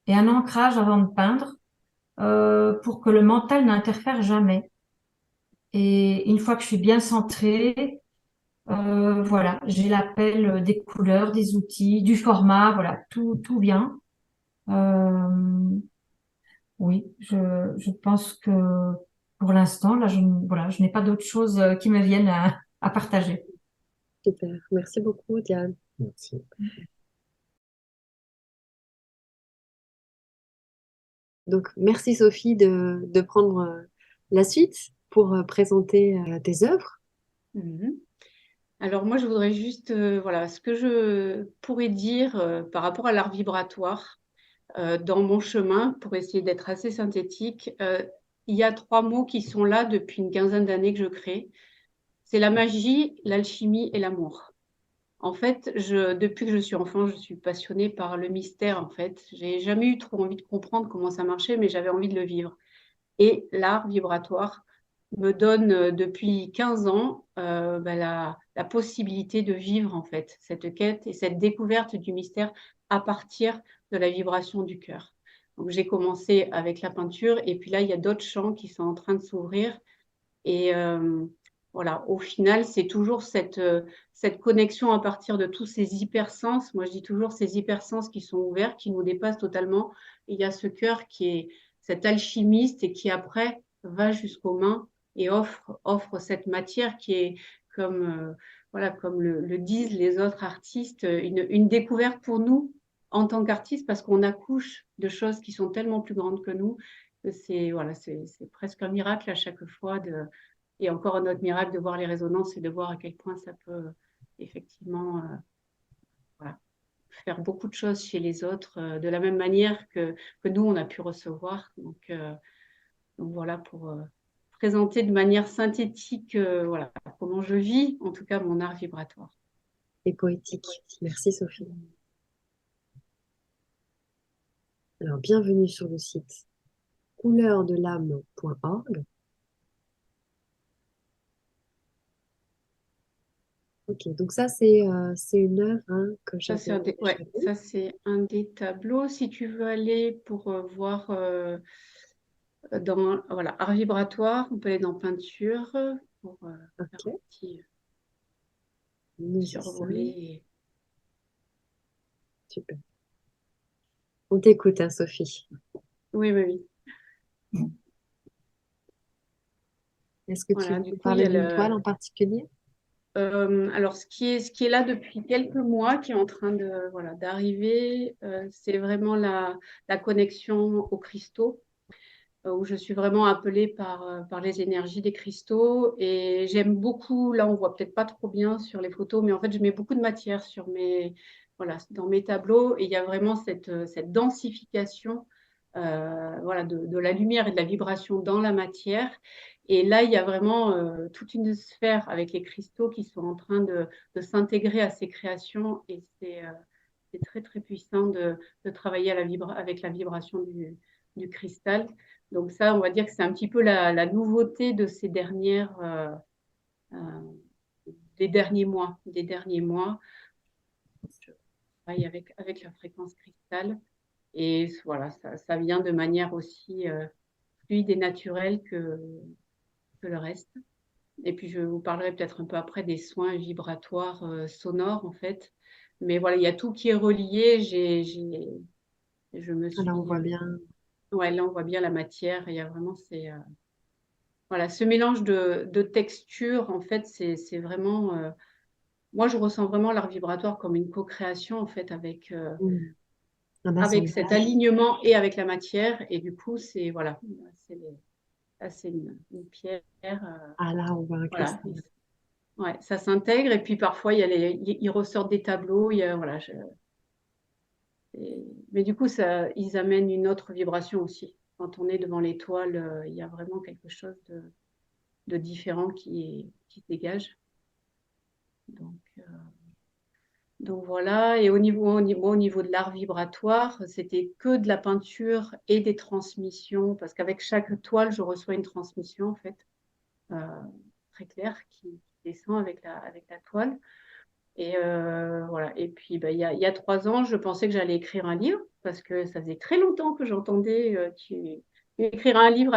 et un ancrage avant de peindre, pour que le mental n'interfère jamais. Et une fois que je suis bien centrée, voilà, j'ai l'appel des couleurs, des outils, du format, voilà, tout vient. Euh, oui, je pense que pour l'instant, là, voilà, je n'ai pas d'autres choses qui me viennent à partager. Super. Merci beaucoup, Diane. Merci. Donc, merci Sophie de prendre la suite pour présenter tes œuvres. Mhm. Alors moi, je voudrais juste, voilà, ce que je pourrais dire par rapport à l'art vibratoire dans mon chemin, pour essayer d'être assez synthétique, il y a 3 mots qui sont là depuis une quinzaine d'années que je crée. C'est la magie, l'alchimie et l'amour. En fait, depuis que je suis enfant, je suis passionnée par le mystère, en fait. J'ai jamais eu trop envie de comprendre comment ça marchait, mais j'avais envie de le vivre. Et l'art vibratoire me donne depuis 15 ans la possibilité de vivre en fait cette quête et cette découverte du mystère à partir de la vibration du cœur. Donc j'ai commencé avec la peinture et puis là il y a d'autres champs qui sont en train de s'ouvrir et voilà, au final c'est toujours cette connexion à partir de tous ces hypersens. Moi je dis toujours ces hypersens qui sont ouverts, qui nous dépassent totalement. Et il y a ce cœur qui est cet alchimiste et qui après va jusqu'aux mains et offre cette matière qui est comme, voilà, comme le disent les autres artistes, une découverte pour nous en tant qu'artistes parce qu'on accouche de choses qui sont tellement plus grandes que nous. C'est voilà, c'est presque un miracle à chaque fois et encore un autre miracle de voir les résonances et de voir à quel point ça peut effectivement voilà, faire beaucoup de choses chez les autres de la même manière que nous, on a pu recevoir. Donc voilà, pour présenter de manière synthétique voilà, comment je vis, en tout cas, mon art vibratoire. Et poétique. Merci Sophie. Alors, bienvenue sur le site couleursdelame.org. Ok, donc ça, c'est une œuvre que Ça, j'avais. ça, c'est un des tableaux. Si tu veux aller pour voir dans voilà, art vibratoire, on peut aller dans peinture pour faire un Ok, petit nous y sommes. survolé. Super. On t'écoute, hein, Sophie. Oui, oui, oui. Est-ce que tu Voilà, veux du nous coup, il y parler a d'une toile en le. particulier? Alors, ce qui est là depuis quelques mois, qui est en train de, voilà, d'arriver, c'est vraiment la connexion aux cristaux, où je suis vraiment appelée par les énergies des cristaux. Et j'aime beaucoup, là, on voit peut-être pas trop bien sur les photos, mais en fait, je mets beaucoup de matière voilà, dans mes tableaux. Et il y a vraiment cette densification voilà, de la lumière et de la vibration dans la matière. Et là, il y a vraiment toute une sphère avec les cristaux qui sont en train de s'intégrer à ces créations. Et c'est très, très puissant de travailler avec la vibration du cristal. Donc ça, on va dire que c'est un petit peu la nouveauté de ces euh, des derniers mois. Je travaille avec la fréquence cristal. Et voilà, ça vient de manière aussi fluide et naturelle que le reste. Et puis, je vous parlerai peut-être un peu après des soins vibratoires sonores, en fait. Mais voilà, il y a tout qui est relié. Je me Alors, on suis... voit bien. ouais, là, on voit bien la matière. Il y a vraiment voilà, ce mélange de textures, en fait, c'est vraiment... moi, je ressens vraiment l'art vibratoire comme une co-création, en fait, Un avec cet assemblage. alignement et avec la matière. Et du coup, c'est voilà, c'est une pierre. Ah là, on voit un Voilà. cristal. Ouais, ça s'intègre. Et puis parfois, ils ressortent des tableaux. Voilà, mais du coup, ils amènent une autre vibration aussi. Quand on est devant l'étoile, il y a vraiment quelque chose de différent qui se dégage. Donc, donc voilà, et au niveau de l'art vibratoire, c'était que de la peinture et des transmissions, parce qu'avec chaque toile, je reçois une transmission, en fait, euh, très claire, qui descend avec la toile. Et voilà. Et puis, il y a 3 ans, je pensais que j'allais écrire un livre, parce que ça faisait très longtemps que j'entendais tu écrire un livre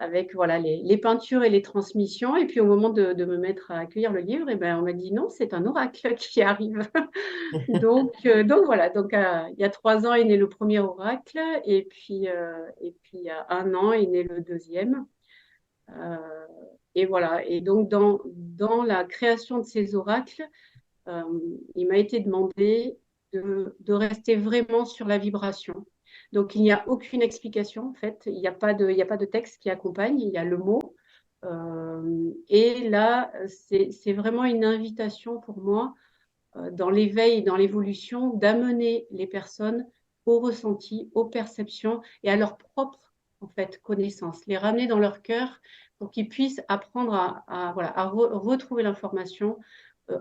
avec voilà, les peintures et les transmissions. Et puis au moment de me mettre à accueillir le livre, et ben, on m'a dit non, c'est un oracle qui arrive. Donc voilà, donc il y a 3 ans est né le premier oracle, et puis il y a 1 an est né le deuxième. Euh, et voilà, et donc dans la création de ces oracles, il m'a été demandé de rester vraiment sur la vibration. Donc, il n'y a aucune explication, en fait. Il n'y a pas de texte qui accompagne, il y a le mot. Et là, c'est vraiment une invitation pour moi, dans l'éveil et dans l'évolution, d'amener les personnes au ressenti, aux perceptions et à leur propre, en fait, connaissance. Les ramener dans leur cœur pour qu'ils puissent apprendre à retrouver l'information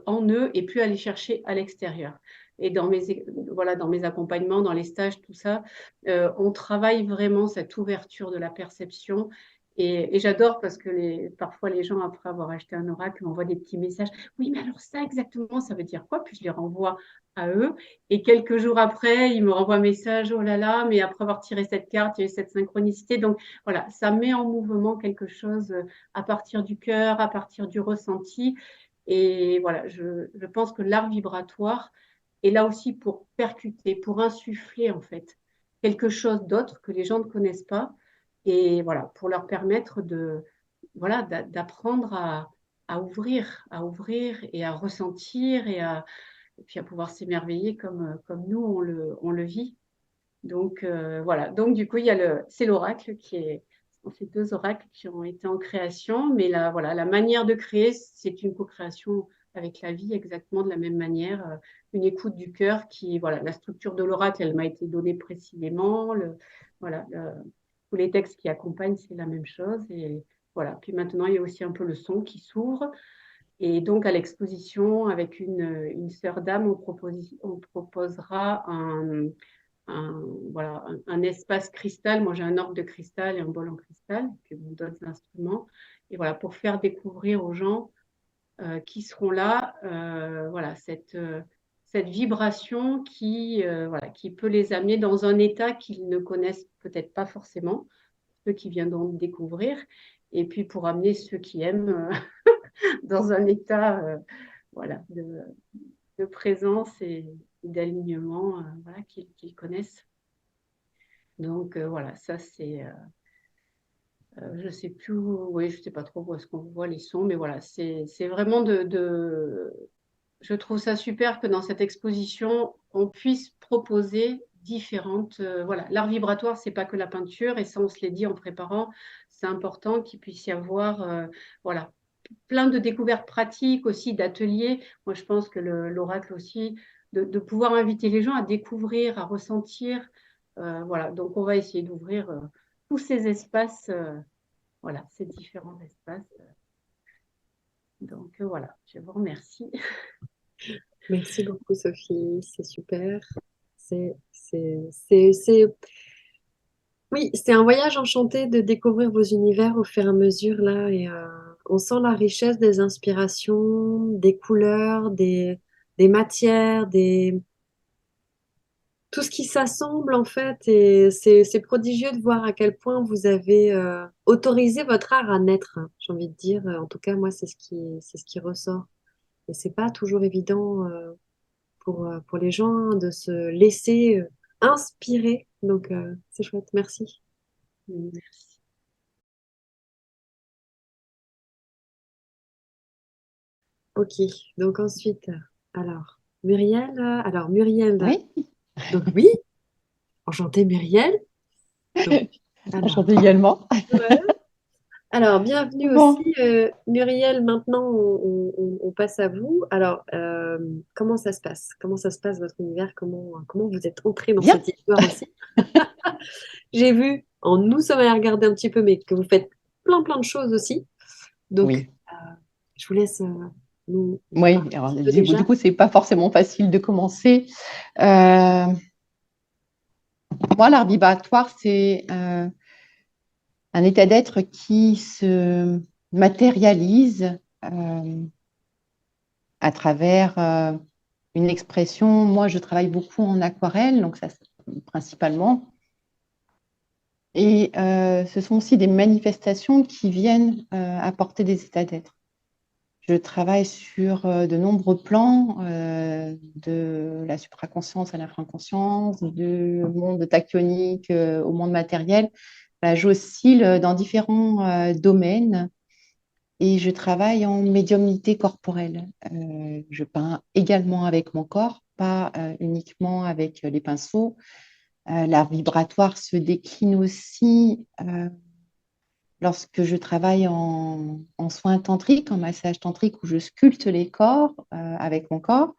en eux et plus aller chercher à l'extérieur. Et dans mes accompagnements, dans les stages, tout ça, on travaille vraiment cette ouverture de la perception. Et j'adore parce que parfois les gens, après avoir acheté un oracle, m'envoient des petits messages. Oui, mais alors ça exactement, ça veut dire quoi? Puis je les renvoie à eux. Et quelques jours après, ils me renvoient un message. Oh là là, mais après avoir tiré cette carte, il y a eu cette synchronicité. Donc voilà, ça met en mouvement quelque chose à partir du cœur, à partir du ressenti. Et voilà, je pense que l'art vibratoire est là aussi pour percuter, pour insuffler en fait quelque chose d'autre que les gens ne connaissent pas. Et voilà, pour leur permettre d'apprendre à ouvrir et à ressentir et puis à pouvoir s'émerveiller comme nous, on le vit. Donc voilà, donc du coup, c'est l'oracle c'est 2 oracles qui ont été en création, mais voilà, la manière de créer, c'est une co-création avec la vie, exactement de la même manière, une écoute du cœur voilà, la structure de l'oracle, elle m'a été donnée précisément, voilà, tous les textes qui accompagnent, c'est la même chose, et voilà. Puis maintenant, il y a aussi un peu le son qui s'ouvre, et donc à l'exposition, avec une sœur d'âme, on proposera voilà, un espace cristal. Moi, j'ai un orgue de cristal et un bol en cristal, puis d'autres instruments. Et voilà, pour faire découvrir aux gens qui seront là, voilà, cette vibration voilà, qui peut les amener dans un état qu'ils ne connaissent peut-être pas forcément, ceux qui viendront découvrir, et puis pour amener ceux qui aiment dans un état voilà, de présence et d'alignement voilà, qu'ils connaissent. Donc voilà, ça c'est, je ne sais plus, oui, je sais pas trop où est-ce qu'on voit les sons, mais voilà, c'est vraiment je trouve ça super que dans cette exposition, on puisse proposer différentes, voilà, l'art vibratoire, c'est pas que la peinture, et ça on se l'est dit en préparant, c'est important qu'il puisse y avoir, voilà, plein de découvertes pratiques aussi, d'ateliers. Moi, je pense que l'oracle aussi, de pouvoir inviter les gens à découvrir, à ressentir. Voilà, donc on va essayer d'ouvrir tous ces espaces, voilà, ces différents espaces. Donc voilà, je vous remercie. Merci beaucoup, Sophie. C'est super. C'est... Oui, c'est un voyage enchanté de découvrir vos univers au fur et à mesure là. Et on sent la richesse des inspirations, des couleurs, des matières, tout ce qui s'assemble en fait. Et c'est prodigieux de voir à quel point vous avez autorisé votre art à naître, hein, j'ai envie de dire. En tout cas, moi, c'est ce qui ressort. Et c'est pas toujours évident pour les gens hein, de se laisser inspirer. Donc, c'est chouette. Merci. Merci. Ok. Donc ensuite, Muriel. Oui, Donc oui, enchantée Muriel. Donc, alors, enchantée également. ouais. Alors, bienvenue Bon, aussi, Muriel. Maintenant, on passe à vous. Alors, comment ça se passe? Comment ça se passe, votre univers? Comment vous êtes entrée dans bien. cette histoire aussi? J'ai vu, nous sommes allés regarder un petit peu, mais que vous faites plein de choses aussi. Donc, Oui, je vous laisse nous oui. parler un Alors, petit peu du déjà. coup, c'est pas forcément facile de commencer. Euh, Moi, l'art vibratoire, c'est un état d'être qui se matérialise à travers une expression. Moi, je travaille beaucoup en aquarelle, donc ça, principalement. Et ce sont aussi des manifestations qui viennent apporter des états d'être. Je travaille sur de nombreux plans, de la supraconscience à l'infraconscience, du monde tactonique au monde matériel. Voilà, j'oscille dans différents domaines et je travaille en médiumnité corporelle. Je peins également avec mon corps, pas uniquement avec les pinceaux. L'art vibratoire se décline aussi lorsque je travaille en soins tantriques, en massage tantrique, où je sculpte les corps avec mon corps.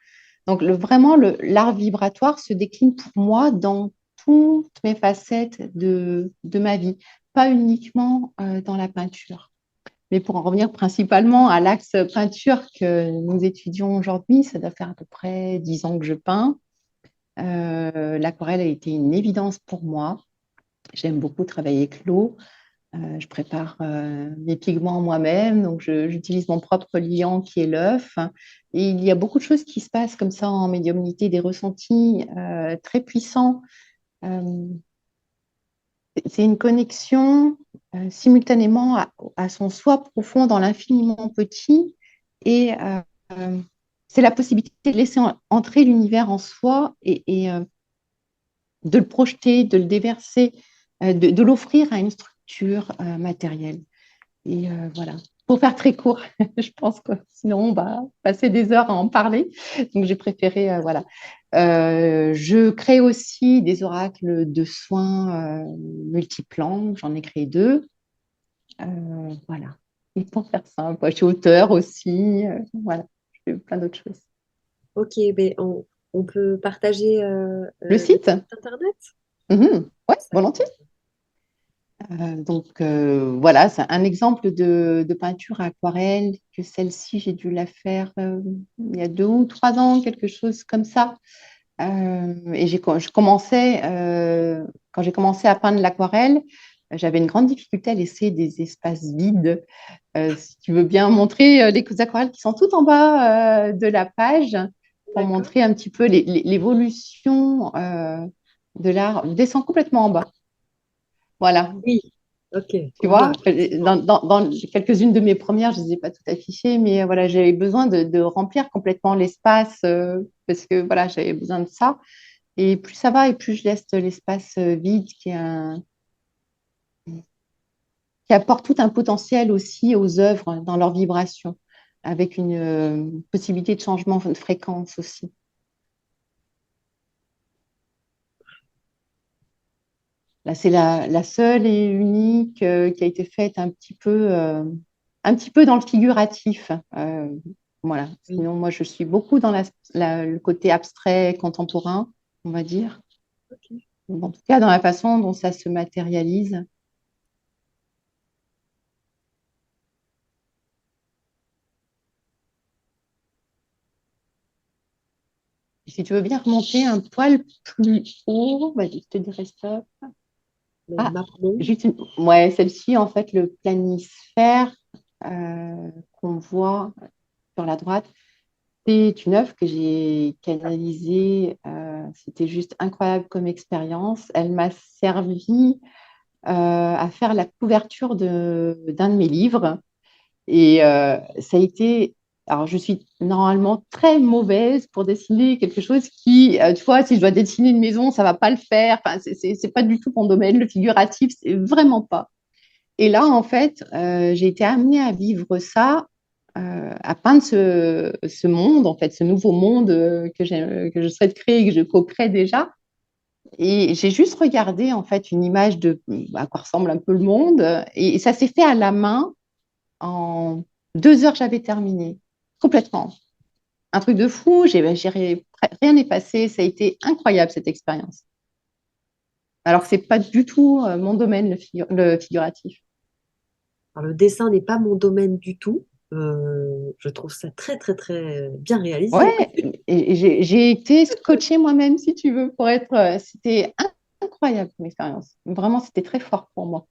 Donc, vraiment, l'art vibratoire se décline pour moi dans toutes mes facettes de ma vie, pas uniquement dans la peinture. Mais pour en revenir principalement à l'axe peinture que nous étudions aujourd'hui, ça doit faire à peu près 10 ans que je peins. L'aquarelle a été une évidence pour moi. J'aime beaucoup travailler avec l'eau. Je prépare mes pigments moi-même, donc j'utilise mon propre liant qui est l'œuf. Et il y a beaucoup de choses qui se passent comme ça en médiumnité, des ressentis très puissants. Euh, c'est une connexion simultanément à son soi profond dans l'infiniment petit et c'est la possibilité de laisser entrer l'univers en soi et de le projeter, de le déverser, de l'offrir à une structure matérielle. Et voilà. Pour faire très court, je pense que sinon on va passer des heures à en parler. Donc j'ai préféré, voilà. Je crée aussi des oracles de soins multiplans. J'en ai créé 2. Voilà. Et pour faire simple, je suis auteur aussi. Voilà. Je fais plein d'autres choses. Ok, ben on peut partager Le le site? site internet? Ouais, Ça- volontiers. Donc voilà, c'est un exemple de peinture à aquarelle, que celle-ci, j'ai dû la faire il y a 2 ou 3 ans, quelque chose comme ça. Et quand j'ai commencé à peindre l'aquarelle, j'avais une grande difficulté à laisser des espaces vides. Si tu veux bien montrer les aquarelles qui sont tout en bas de la page, pour D'accord. montrer un petit peu l'évolution de l'art. Je descends complètement en bas. Voilà. Oui, ok, Tu on voit vois, effectivement. dans quelques-unes de mes premières, je ne les ai pas toutes affichées, mais voilà, j'avais besoin de remplir complètement l'espace parce que voilà, j'avais besoin de ça. Et plus ça va, et plus je laisse l'espace vide qui apporte tout un potentiel aussi aux œuvres dans leur vibration, avec une possibilité de changement de fréquence aussi. Là, c'est la seule et unique qui a été faite un petit peu dans le figuratif. Voilà. Oui, Sinon, moi, je suis beaucoup dans le côté abstrait, contemporain, on va dire. ok. En tout cas, dans la façon dont ça se matérialise. Si tu veux bien remonter un poil plus haut, vas-y, je te dirai stop. Le Ah, map monde. juste une... Ouais, celle-ci, en fait, le planisphère qu'on voit sur la droite, c'est une œuvre que j'ai canalisée. C'était juste incroyable comme expérience. Elle m'a servi à faire la couverture d'un de mes livres. Et ça a été. Alors, je suis normalement très mauvaise pour dessiner quelque chose qui, tu vois, si je dois dessiner une maison, ça ne va pas le faire. Enfin, c'est pas du tout mon domaine. Le figuratif, c'est vraiment pas. Et là, en fait, j'ai été amenée à vivre ça, à peindre ce monde, en fait, ce nouveau monde que je souhaite créer, que je co-crée déjà. Et j'ai juste regardé, en fait, une image de à quoi ressemble un peu le monde. Et ça s'est fait à la main. En 2 heures, j'avais terminé, complètement. Un truc de fou, rien n'est passé. Ça a été incroyable, cette expérience. Alors que ce n'est pas du tout mon domaine, le figuratif. Alors, le dessin n'est pas mon domaine du tout. Je trouve ça très, très, très bien réalisé. Ouais, et j'ai été scotchée moi-même, si tu veux, pour être. C'était incroyable comme expérience. Vraiment, c'était très fort pour moi.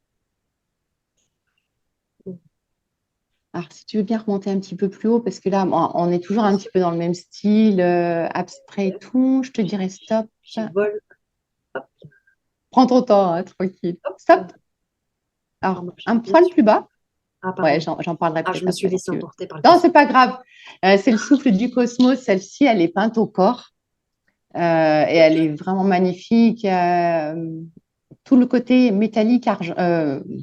Alors, si tu veux bien remonter un petit peu plus haut, parce que là, on est toujours Bien un petit sûr. peu dans le même style, abstrait et tout, je te dirais stop. Je vole. Hop. Prends ton temps, hein, tranquille. Hop, Stop. ça Alors, marche un bien poil sûr. plus bas. Ah, Ouais, pardon. j'en parlerai Ah, je peut-être me suis après si laissée tu veux. emporter par le Non, cosmos. c'est pas grave. C'est le souffle du cosmos. Celle-ci, elle est peinte au corps. Et elle est vraiment magnifique. Tout le côté métallique,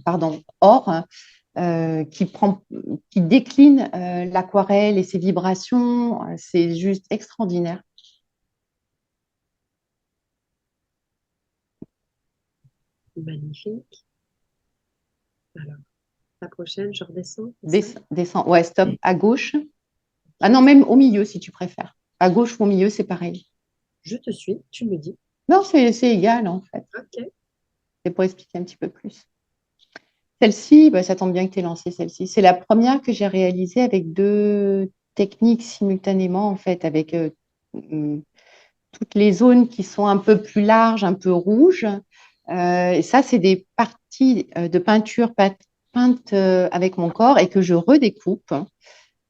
pardon, or, hein, qui décline l'aquarelle et ses vibrations. C'est juste extraordinaire. Magnifique. Alors, la prochaine, je redescends. Descends. Ouais, stop. À gauche. Ah non, même au milieu, si tu préfères. À gauche ou au milieu, c'est pareil. Je te suis, tu me dis. Non, c'est égal, en fait. Ok. C'est pour expliquer un petit peu plus. Celle-ci, bah, ça tombe bien que tu aies lancé celle-ci. C'est la première que j'ai réalisée avec 2 techniques simultanément, en fait, avec toutes les zones qui sont un peu plus larges, un peu rouges. Et ça, c'est des parties de peinture peintes avec mon corps et que je redécoupe,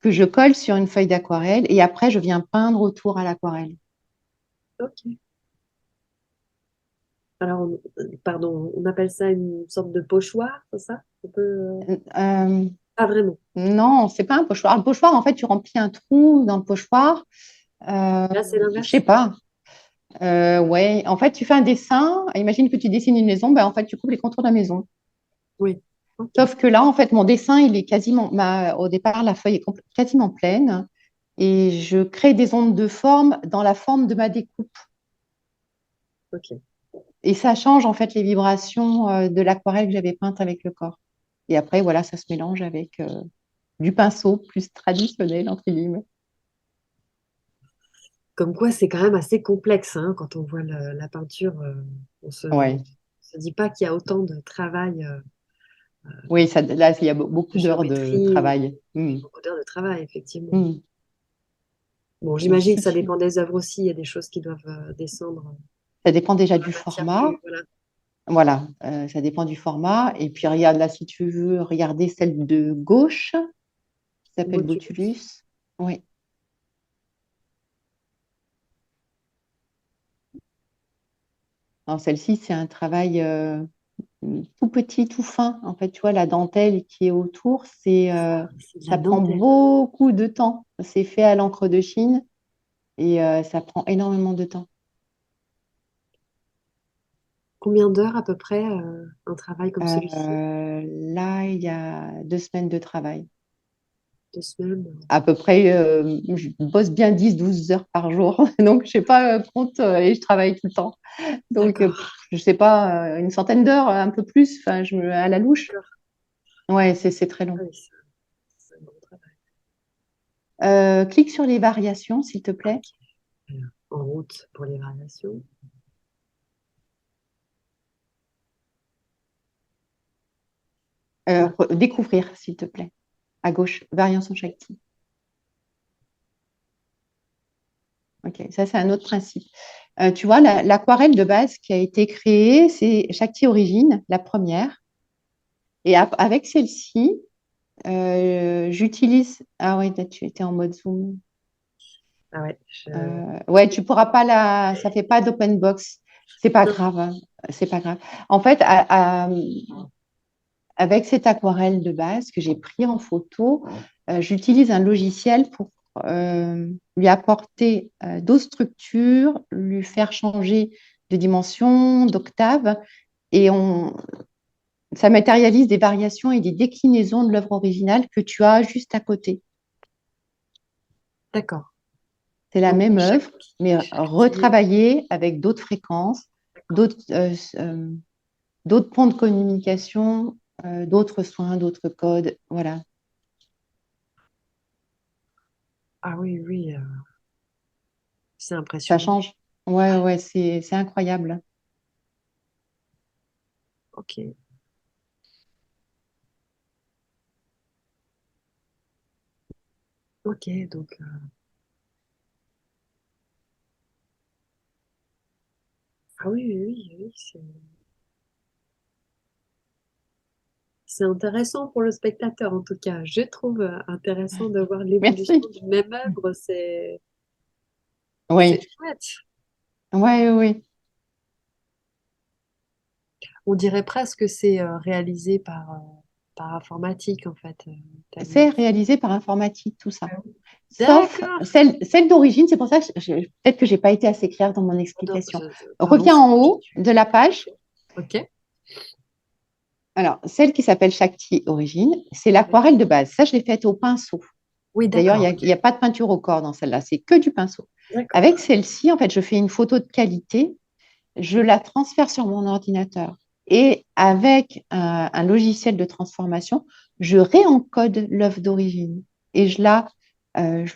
que je colle sur une feuille d'aquarelle et après, je viens peindre autour à l'aquarelle. Ok. Alors, pardon, on appelle ça une sorte de pochoir, c'est ça? On peut... Euh, Pas vraiment. non, c'est pas un pochoir. Le pochoir, en fait, tu remplis un trou dans le pochoir. Là, c'est Je sais l'inverse. pas. Ouais, en fait, tu fais un dessin. Imagine que tu dessines une maison. Ben, en fait, tu coupes les contours de la maison. Oui. Ok. Sauf que là, en fait, mon dessin, il est quasiment. Au départ, la feuille est quasiment pleine. Et je crée des ondes de forme dans la forme de ma découpe. Ok. Et ça change, en fait, les vibrations de l'aquarelle que j'avais peinte avec le corps. Et après, voilà, ça se mélange avec du pinceau plus traditionnel, entre guillemets. Comme quoi, c'est quand même assez complexe, hein, quand on voit la peinture. On Ouais. se dit pas qu'il y a autant de travail Oui, ça, là, il y a de beaucoup d'heures de géométrie, travail. beaucoup d'heures de travail, effectivement. Mm. Bon, Donc, j'imagine que si ça tu... dépend des œuvres aussi. Il y a des choses qui doivent descendre Ça dépend déjà dans la du matière format. plus. Voilà. Voilà, ça dépend du format. Et puis, regarde là, si tu veux regarder celle de gauche, qui s'appelle Botulus. Botulus. Oui. Alors, celle-ci, c'est un travail tout petit, tout fin. En fait, tu vois, la dentelle qui est autour, C'est de la ça prend dentelle. beaucoup de temps. C'est fait à l'encre de Chine et ça prend énormément de temps. Combien d'heures à peu près un travail comme celui-ci? Là, il y a 2 semaines de travail. 2 semaines? À peu près, je bosse bien 10-12 heures par jour. Donc, je sais pas compte et je travaille tout le temps. Donc, D'accord. je sais pas, une centaine d'heures, un peu plus, enfin, à la louche. D'accord. Ouais, c'est très Ah long. oui, c'est un gros travail. Clique sur les variations, s'il te plaît. Alors, en route pour les variations. Découvrir, s'il te plaît. À gauche, variation Shakti. Ok, ça, c'est un autre principe. Tu vois, l'aquarelle de base qui a été créée, c'est Shakti Origine, la première. Et avec celle-ci, j'utilise. Ah oui, tu étais en mode zoom. Ah ouais, Ouais, tu pourras pas ça fait pas d'open box. C'est pas non, grave, hein. C'est pas grave. En fait, avec cette aquarelle de base que j'ai pris en photo, j'utilise un logiciel pour lui apporter d'autres structures, lui faire changer de dimension, d'octave, et ça matérialise des variations et des déclinaisons de l'œuvre originale que tu as juste à côté. d'accord. C'est la Donc, même œuvre, mais Shakti, retravaillée avec d'autres fréquences, d'accord. d'autres ponts de communication, d'autres soins, d'autres codes. Voilà, Ah oui, oui, c'est ça impressionnant. change. Ouais, ouais, c'est incroyable. Ok, ok, donc ah oui, oui, oui, oui, c'est intéressant pour le spectateur en tout cas. Je trouve intéressant de voir l'évolution Merci. d'une même œuvre. C'est Oui, chouette. ouais, oui. On dirait presque que c'est réalisé par informatique, en fait. C'est réalisé par informatique, tout ça. Sauf D'accord. celle d'origine, c'est pour ça que peut-être que je n'ai pas été assez claire dans mon explication. Pardon, Reviens en haut de la page. Ok. Alors, celle qui s'appelle Shakti Origine, c'est l'aquarelle de base. Ça, je l'ai faite au pinceau. Oui, D'ailleurs, d'accord. il n'y a pas de peinture au corps dans celle-là, c'est que du pinceau. D'accord. Avec celle-ci, en fait, je fais une photo de qualité, je la transfère sur mon ordinateur et avec un logiciel de transformation, je réencode l'œuvre d'origine et je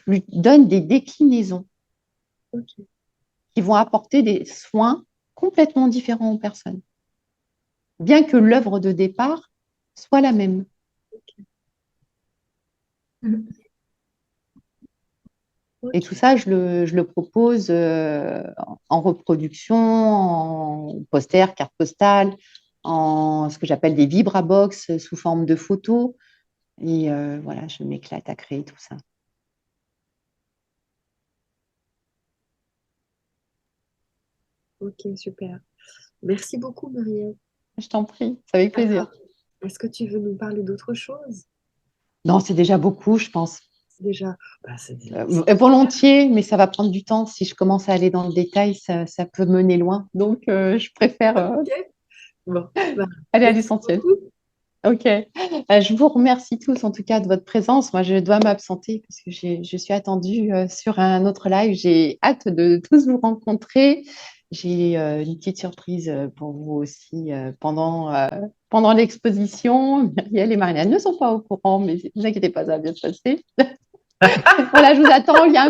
lui donne des déclinaisons Ok. qui vont apporter des soins complètement différents aux personnes, bien que l'œuvre de départ soit la même. Et tout ça, je le propose en reproduction, en poster, carte postale, en ce que j'appelle des vibrabox sous forme de photos. Et voilà, je m'éclate à créer tout ça. Ok, super. Merci beaucoup, Muriel. Je t'en prie, c'est avec plaisir. Alors, est-ce que tu veux nous parler d'autre chose? Non, c'est déjà beaucoup, je pense. C'est déjà, c'est Volontiers, mais ça va prendre du temps. Si je commence à aller dans le détail, ça peut mener loin. Donc, je préfère Ok. Bon, aller à merci l'essentiel. beaucoup. Ok. Je vous remercie tous en tout cas de votre présence. Moi, je dois m'absenter parce que je suis attendue sur un autre live. J'ai hâte de tous vous rencontrer. J'ai une petite surprise pour vous aussi pendant l'exposition. Myriel et Marianne ne sont pas au courant, mais ne vous inquiétez pas, ça va bien se passer. Voilà, je vous attends. Il y a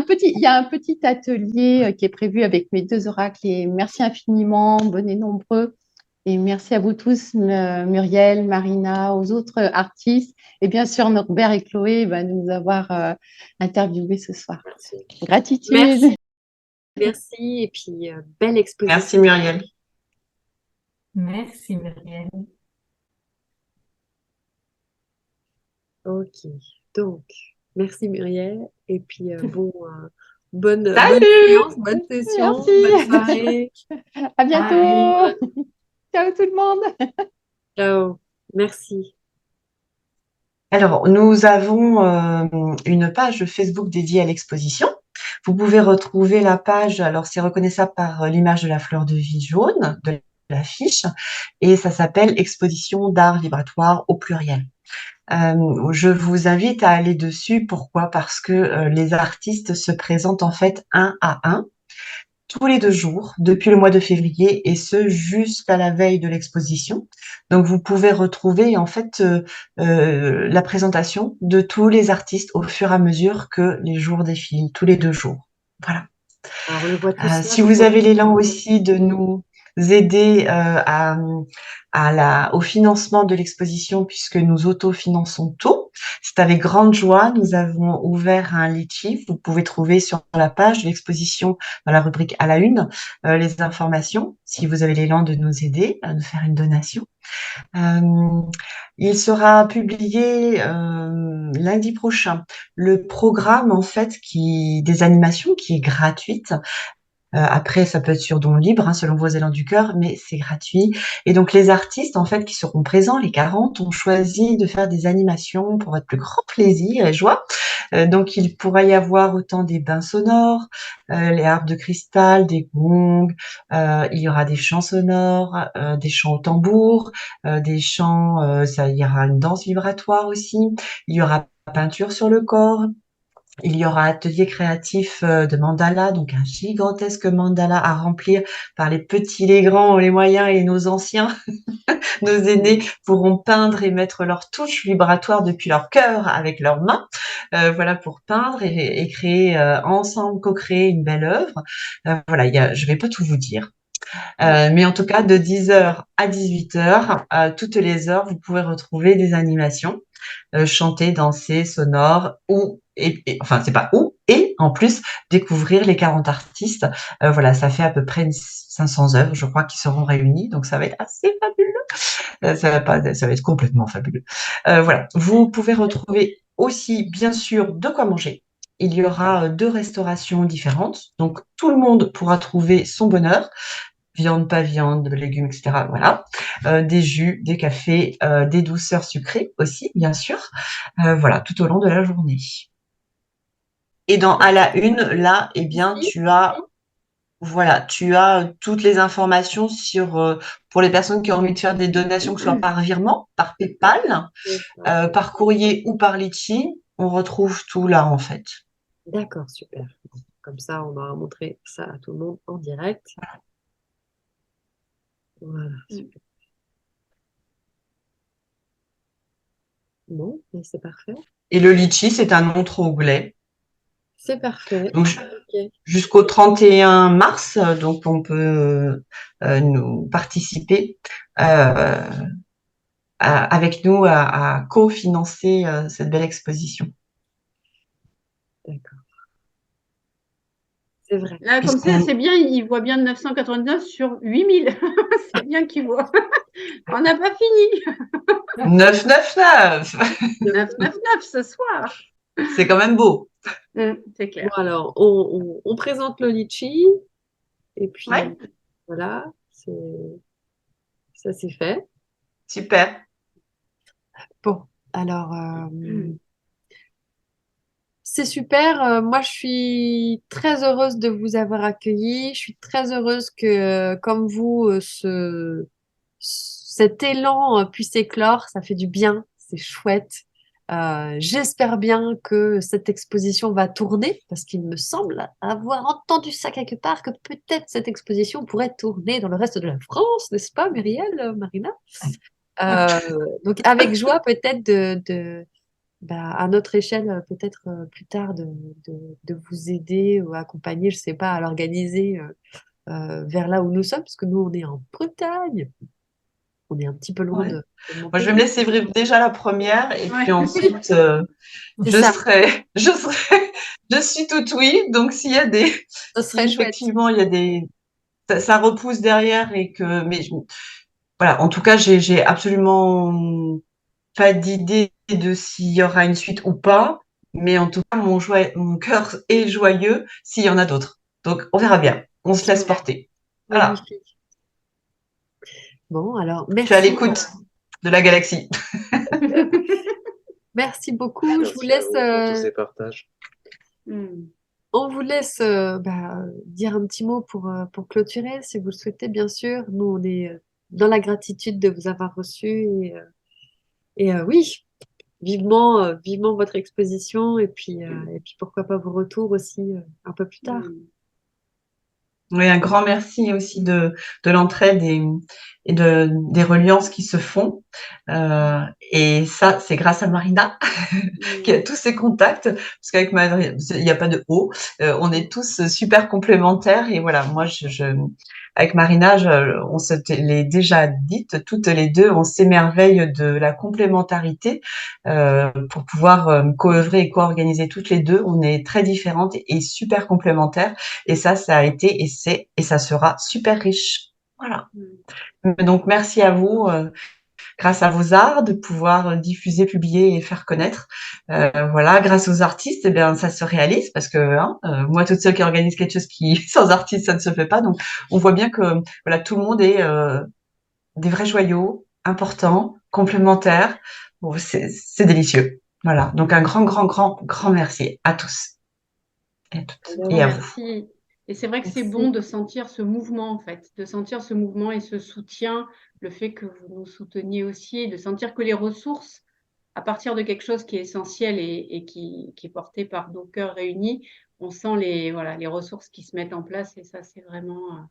un petit atelier qui est prévu avec mes 2 oracles et merci infiniment, venez nombreux. Et merci à vous tous, Muriel, Marina, aux autres artistes et bien sûr Norbert et Chloé de nous avoir interviewés ce soir. Merci. Gratitude. Merci. Merci et puis belle exposition. Merci Muriel. Merci, Muriel. Ok, donc merci Muriel et puis bonne Salut. séance, bonne session, Merci. bonne soirée. À bientôt. Ciao tout le monde. Ciao, merci. Alors, nous avons une page Facebook dédiée à l'exposition. Vous pouvez retrouver la page, alors c'est reconnaissable par l'image de la fleur de vie jaune, de l'affiche, et ça s'appelle Exposition d'art vibratoire au pluriel. Je vous invite à aller dessus. Pourquoi? Parce que les artistes se présentent en fait un à un, tous les 2 jours, depuis le mois de février, et ce jusqu'à la veille de l'exposition. Donc, vous pouvez retrouver en fait la présentation de tous les artistes au fur et à mesure que les jours défilent, tous les 2 jours. Voilà. Alors, on le voit tout ça. Si vous avez l'élan aussi de nous aider au financement de l'exposition, puisque nous autofinançons tout, c'est avec grande joie. Nous avons ouvert un Litchi. Vous pouvez trouver sur la page de l'exposition, dans la rubrique à la une, les informations, si vous avez l'élan de nous aider à nous faire une donation. Il sera publié lundi prochain le programme en fait des animations qui est gratuite. Après, ça peut être sur don libre, selon vos élans du cœur, mais c'est gratuit. Et donc, les artistes, en fait, qui seront présents, les 40, ont choisi de faire des animations pour votre plus grand plaisir et joie. Donc, il pourra y avoir autant des bains sonores, les harpes de cristal, des gongs, il y aura des chants sonores, des chants au tambour, des chants, il y aura une danse vibratoire aussi, il y aura peinture sur le corps. Il y aura atelier créatif de mandala, donc un gigantesque mandala à remplir par les petits, les grands, les moyens et nos anciens. Nos aînés pourront peindre et mettre leur touche vibratoire depuis leur cœur avec leurs mains, voilà, pour peindre et créer ensemble, co-créer une belle œuvre. Voilà, je vais pas tout vous dire. Mais en tout cas, de 10h à 18h, toutes les heures, vous pouvez retrouver des animations, chanter, danser, sonore, enfin, c'est pas ou, et en plus, découvrir les 40 artistes. Voilà, ça fait à peu près 500 œuvres, je crois, qui seront réunies, donc ça va être assez fabuleux. Ça va être complètement fabuleux. Voilà, vous pouvez retrouver aussi, bien sûr, de quoi manger. Il y aura 2 restaurations différentes, donc tout le monde pourra trouver son bonheur. viande, pas viande, légumes, etc. Voilà. Des jus, des cafés, des douceurs sucrées aussi, bien sûr. Voilà, tout au long de la journée. Et à la une, là, eh bien, Ici, tu as toutes les informations pour les personnes qui ont envie de faire des donations, que ce soit par virement, par PayPal, C'est ça. par courrier ou par Litchi. On retrouve tout là, en fait. D'accord, super. Comme ça, on aura montré ça à tout le monde en direct. Voilà, super. Bon, mais c'est parfait. Et le litchi, c'est un autre onglet. C'est parfait. Donc, Ok. jusqu'au 31 mars, donc on peut nous participer avec nous à co-financer cette belle exposition. D'accord. C'est vrai. là, comme Puisqu'on c'est bien, il voit bien 999 sur 8000. C'est bien qu'il voit. On n'a pas fini. 999, 999 ce soir. c'est quand même beau. C'est Bon, clair. alors, on présente le litchi et puis Ouais, voilà, ça c'est fait. super. Bon, alors, c'est super. Moi, je suis très heureuse de vous avoir accueilli. Je suis très heureuse que, comme vous, cet élan puisse éclore. Ça fait du bien. C'est chouette. J'espère bien que cette exposition va tourner, parce qu'il me semble avoir entendu ça quelque part, que peut-être cette exposition pourrait tourner dans le reste de la France, n'est-ce pas, Myriel, Marina? Euh, donc, avec joie, peut-être à notre échelle, peut-être plus tard, de vous aider ou accompagner, je sais pas, à l'organiser vers là où nous sommes, parce que nous, on est en Bretagne. On est un petit peu loin Ouais. de Moi, je vais me Montpellier. laisser vivre déjà la première et puis Ouais. ensuite, C'est ça, je suis tout oui. Donc, ce si serait chouette. effectivement ça repousse derrière voilà. En tout cas, j'ai absolument pas d'idée de s'il y aura une suite ou pas, mais en tout cas, mon cœur est joyeux s'il y en a d'autres. Donc, on verra bien. On se laisse Super, porter. Voilà. magnifique. Bon, alors, Je suis à merci. l'écoute de la galaxie. Merci beaucoup. Je vous Merci à laisse, vous pour tous ces partages. on vous laisse dire un petit mot pour clôturer, si vous le souhaitez, bien sûr. Nous, on est dans la gratitude de vous avoir reçus. Oui, vivement votre exposition et puis pourquoi pas vos retours aussi un peu plus tard. Oui, un grand merci aussi de l'entraide et des reliances qui se font. Et ça, c'est grâce à Marina qui a tous ces contacts, parce qu'avec Marina, il n'y a pas de haut. On est tous super complémentaires. Et voilà, moi, avec Marina, on se l'est déjà dites, toutes les deux, on s'émerveille de la complémentarité pour pouvoir co-œuvrer et co-organiser toutes les deux. On est très différentes et super complémentaires. Et ça a été et ça sera super riche. Voilà. Donc, merci à vous, grâce à vos arts, de pouvoir diffuser, publier et faire connaître. Voilà, grâce aux artistes, eh bien, ça se réalise parce que moi, toute seule qui organise quelque chose qui, sans artistes, ça ne se fait pas. Donc, on voit bien que voilà, tout le monde est des vrais joyaux, importants, complémentaires. Bon, c'est délicieux. Voilà. Donc, un grand merci à tous et à toutes et à vous. Merci. Et c'est vrai que c'est Merci. bon de sentir ce mouvement, en fait, de sentir ce mouvement et ce soutien, le fait que vous nous souteniez aussi, et de sentir que les ressources, à partir de quelque chose qui est essentiel et qui est porté par nos cœurs réunis, on sent les ressources qui se mettent en place. Et ça, c'est vraiment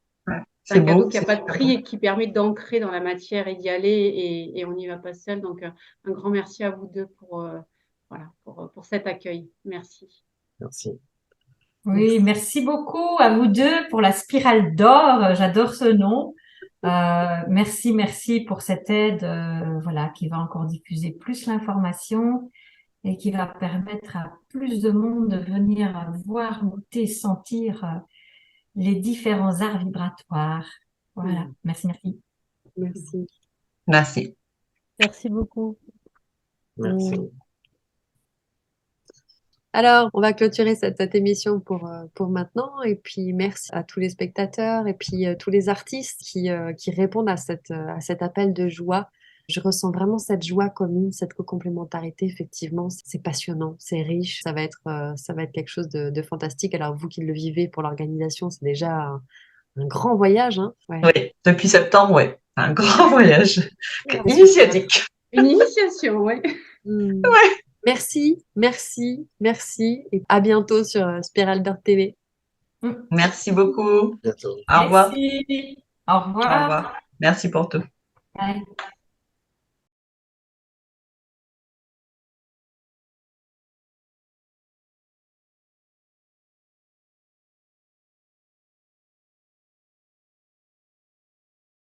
c'est C'est un cadeau beau, qui n'a c'est pas de super prix beau. et qui permet d'ancrer dans la matière et d'y aller. Et on n'y va pas seul. Donc, un grand merci à vous deux pour cet accueil. Merci. Merci. Oui, merci beaucoup à vous deux pour la spirale d'or. J'adore ce nom. Merci pour cette aide, voilà, qui va encore diffuser plus l'information et qui va permettre à plus de monde de venir voir, goûter, sentir les différents arts vibratoires. Voilà, merci. Merci. Merci. Merci beaucoup. Merci. Alors, on va clôturer cette émission pour maintenant. Et puis, merci à tous les spectateurs et puis tous les artistes qui répondent à cet appel de joie. Je ressens vraiment cette joie commune, cette complémentarité. Effectivement, c'est passionnant, c'est riche. Ça va être quelque chose de fantastique. Alors, vous qui le vivez pour l'organisation, c'est déjà un grand voyage, hein. Ouais. Oui, depuis septembre, oui. Un grand voyage Merci. initiatique. Une initiation, oui. Mm. Merci, merci, merci. Et à bientôt sur Spiral Bird TV. Merci beaucoup. Bientôt. Au revoir. Merci. Au Au revoir. revoir. Merci pour tout. Bye.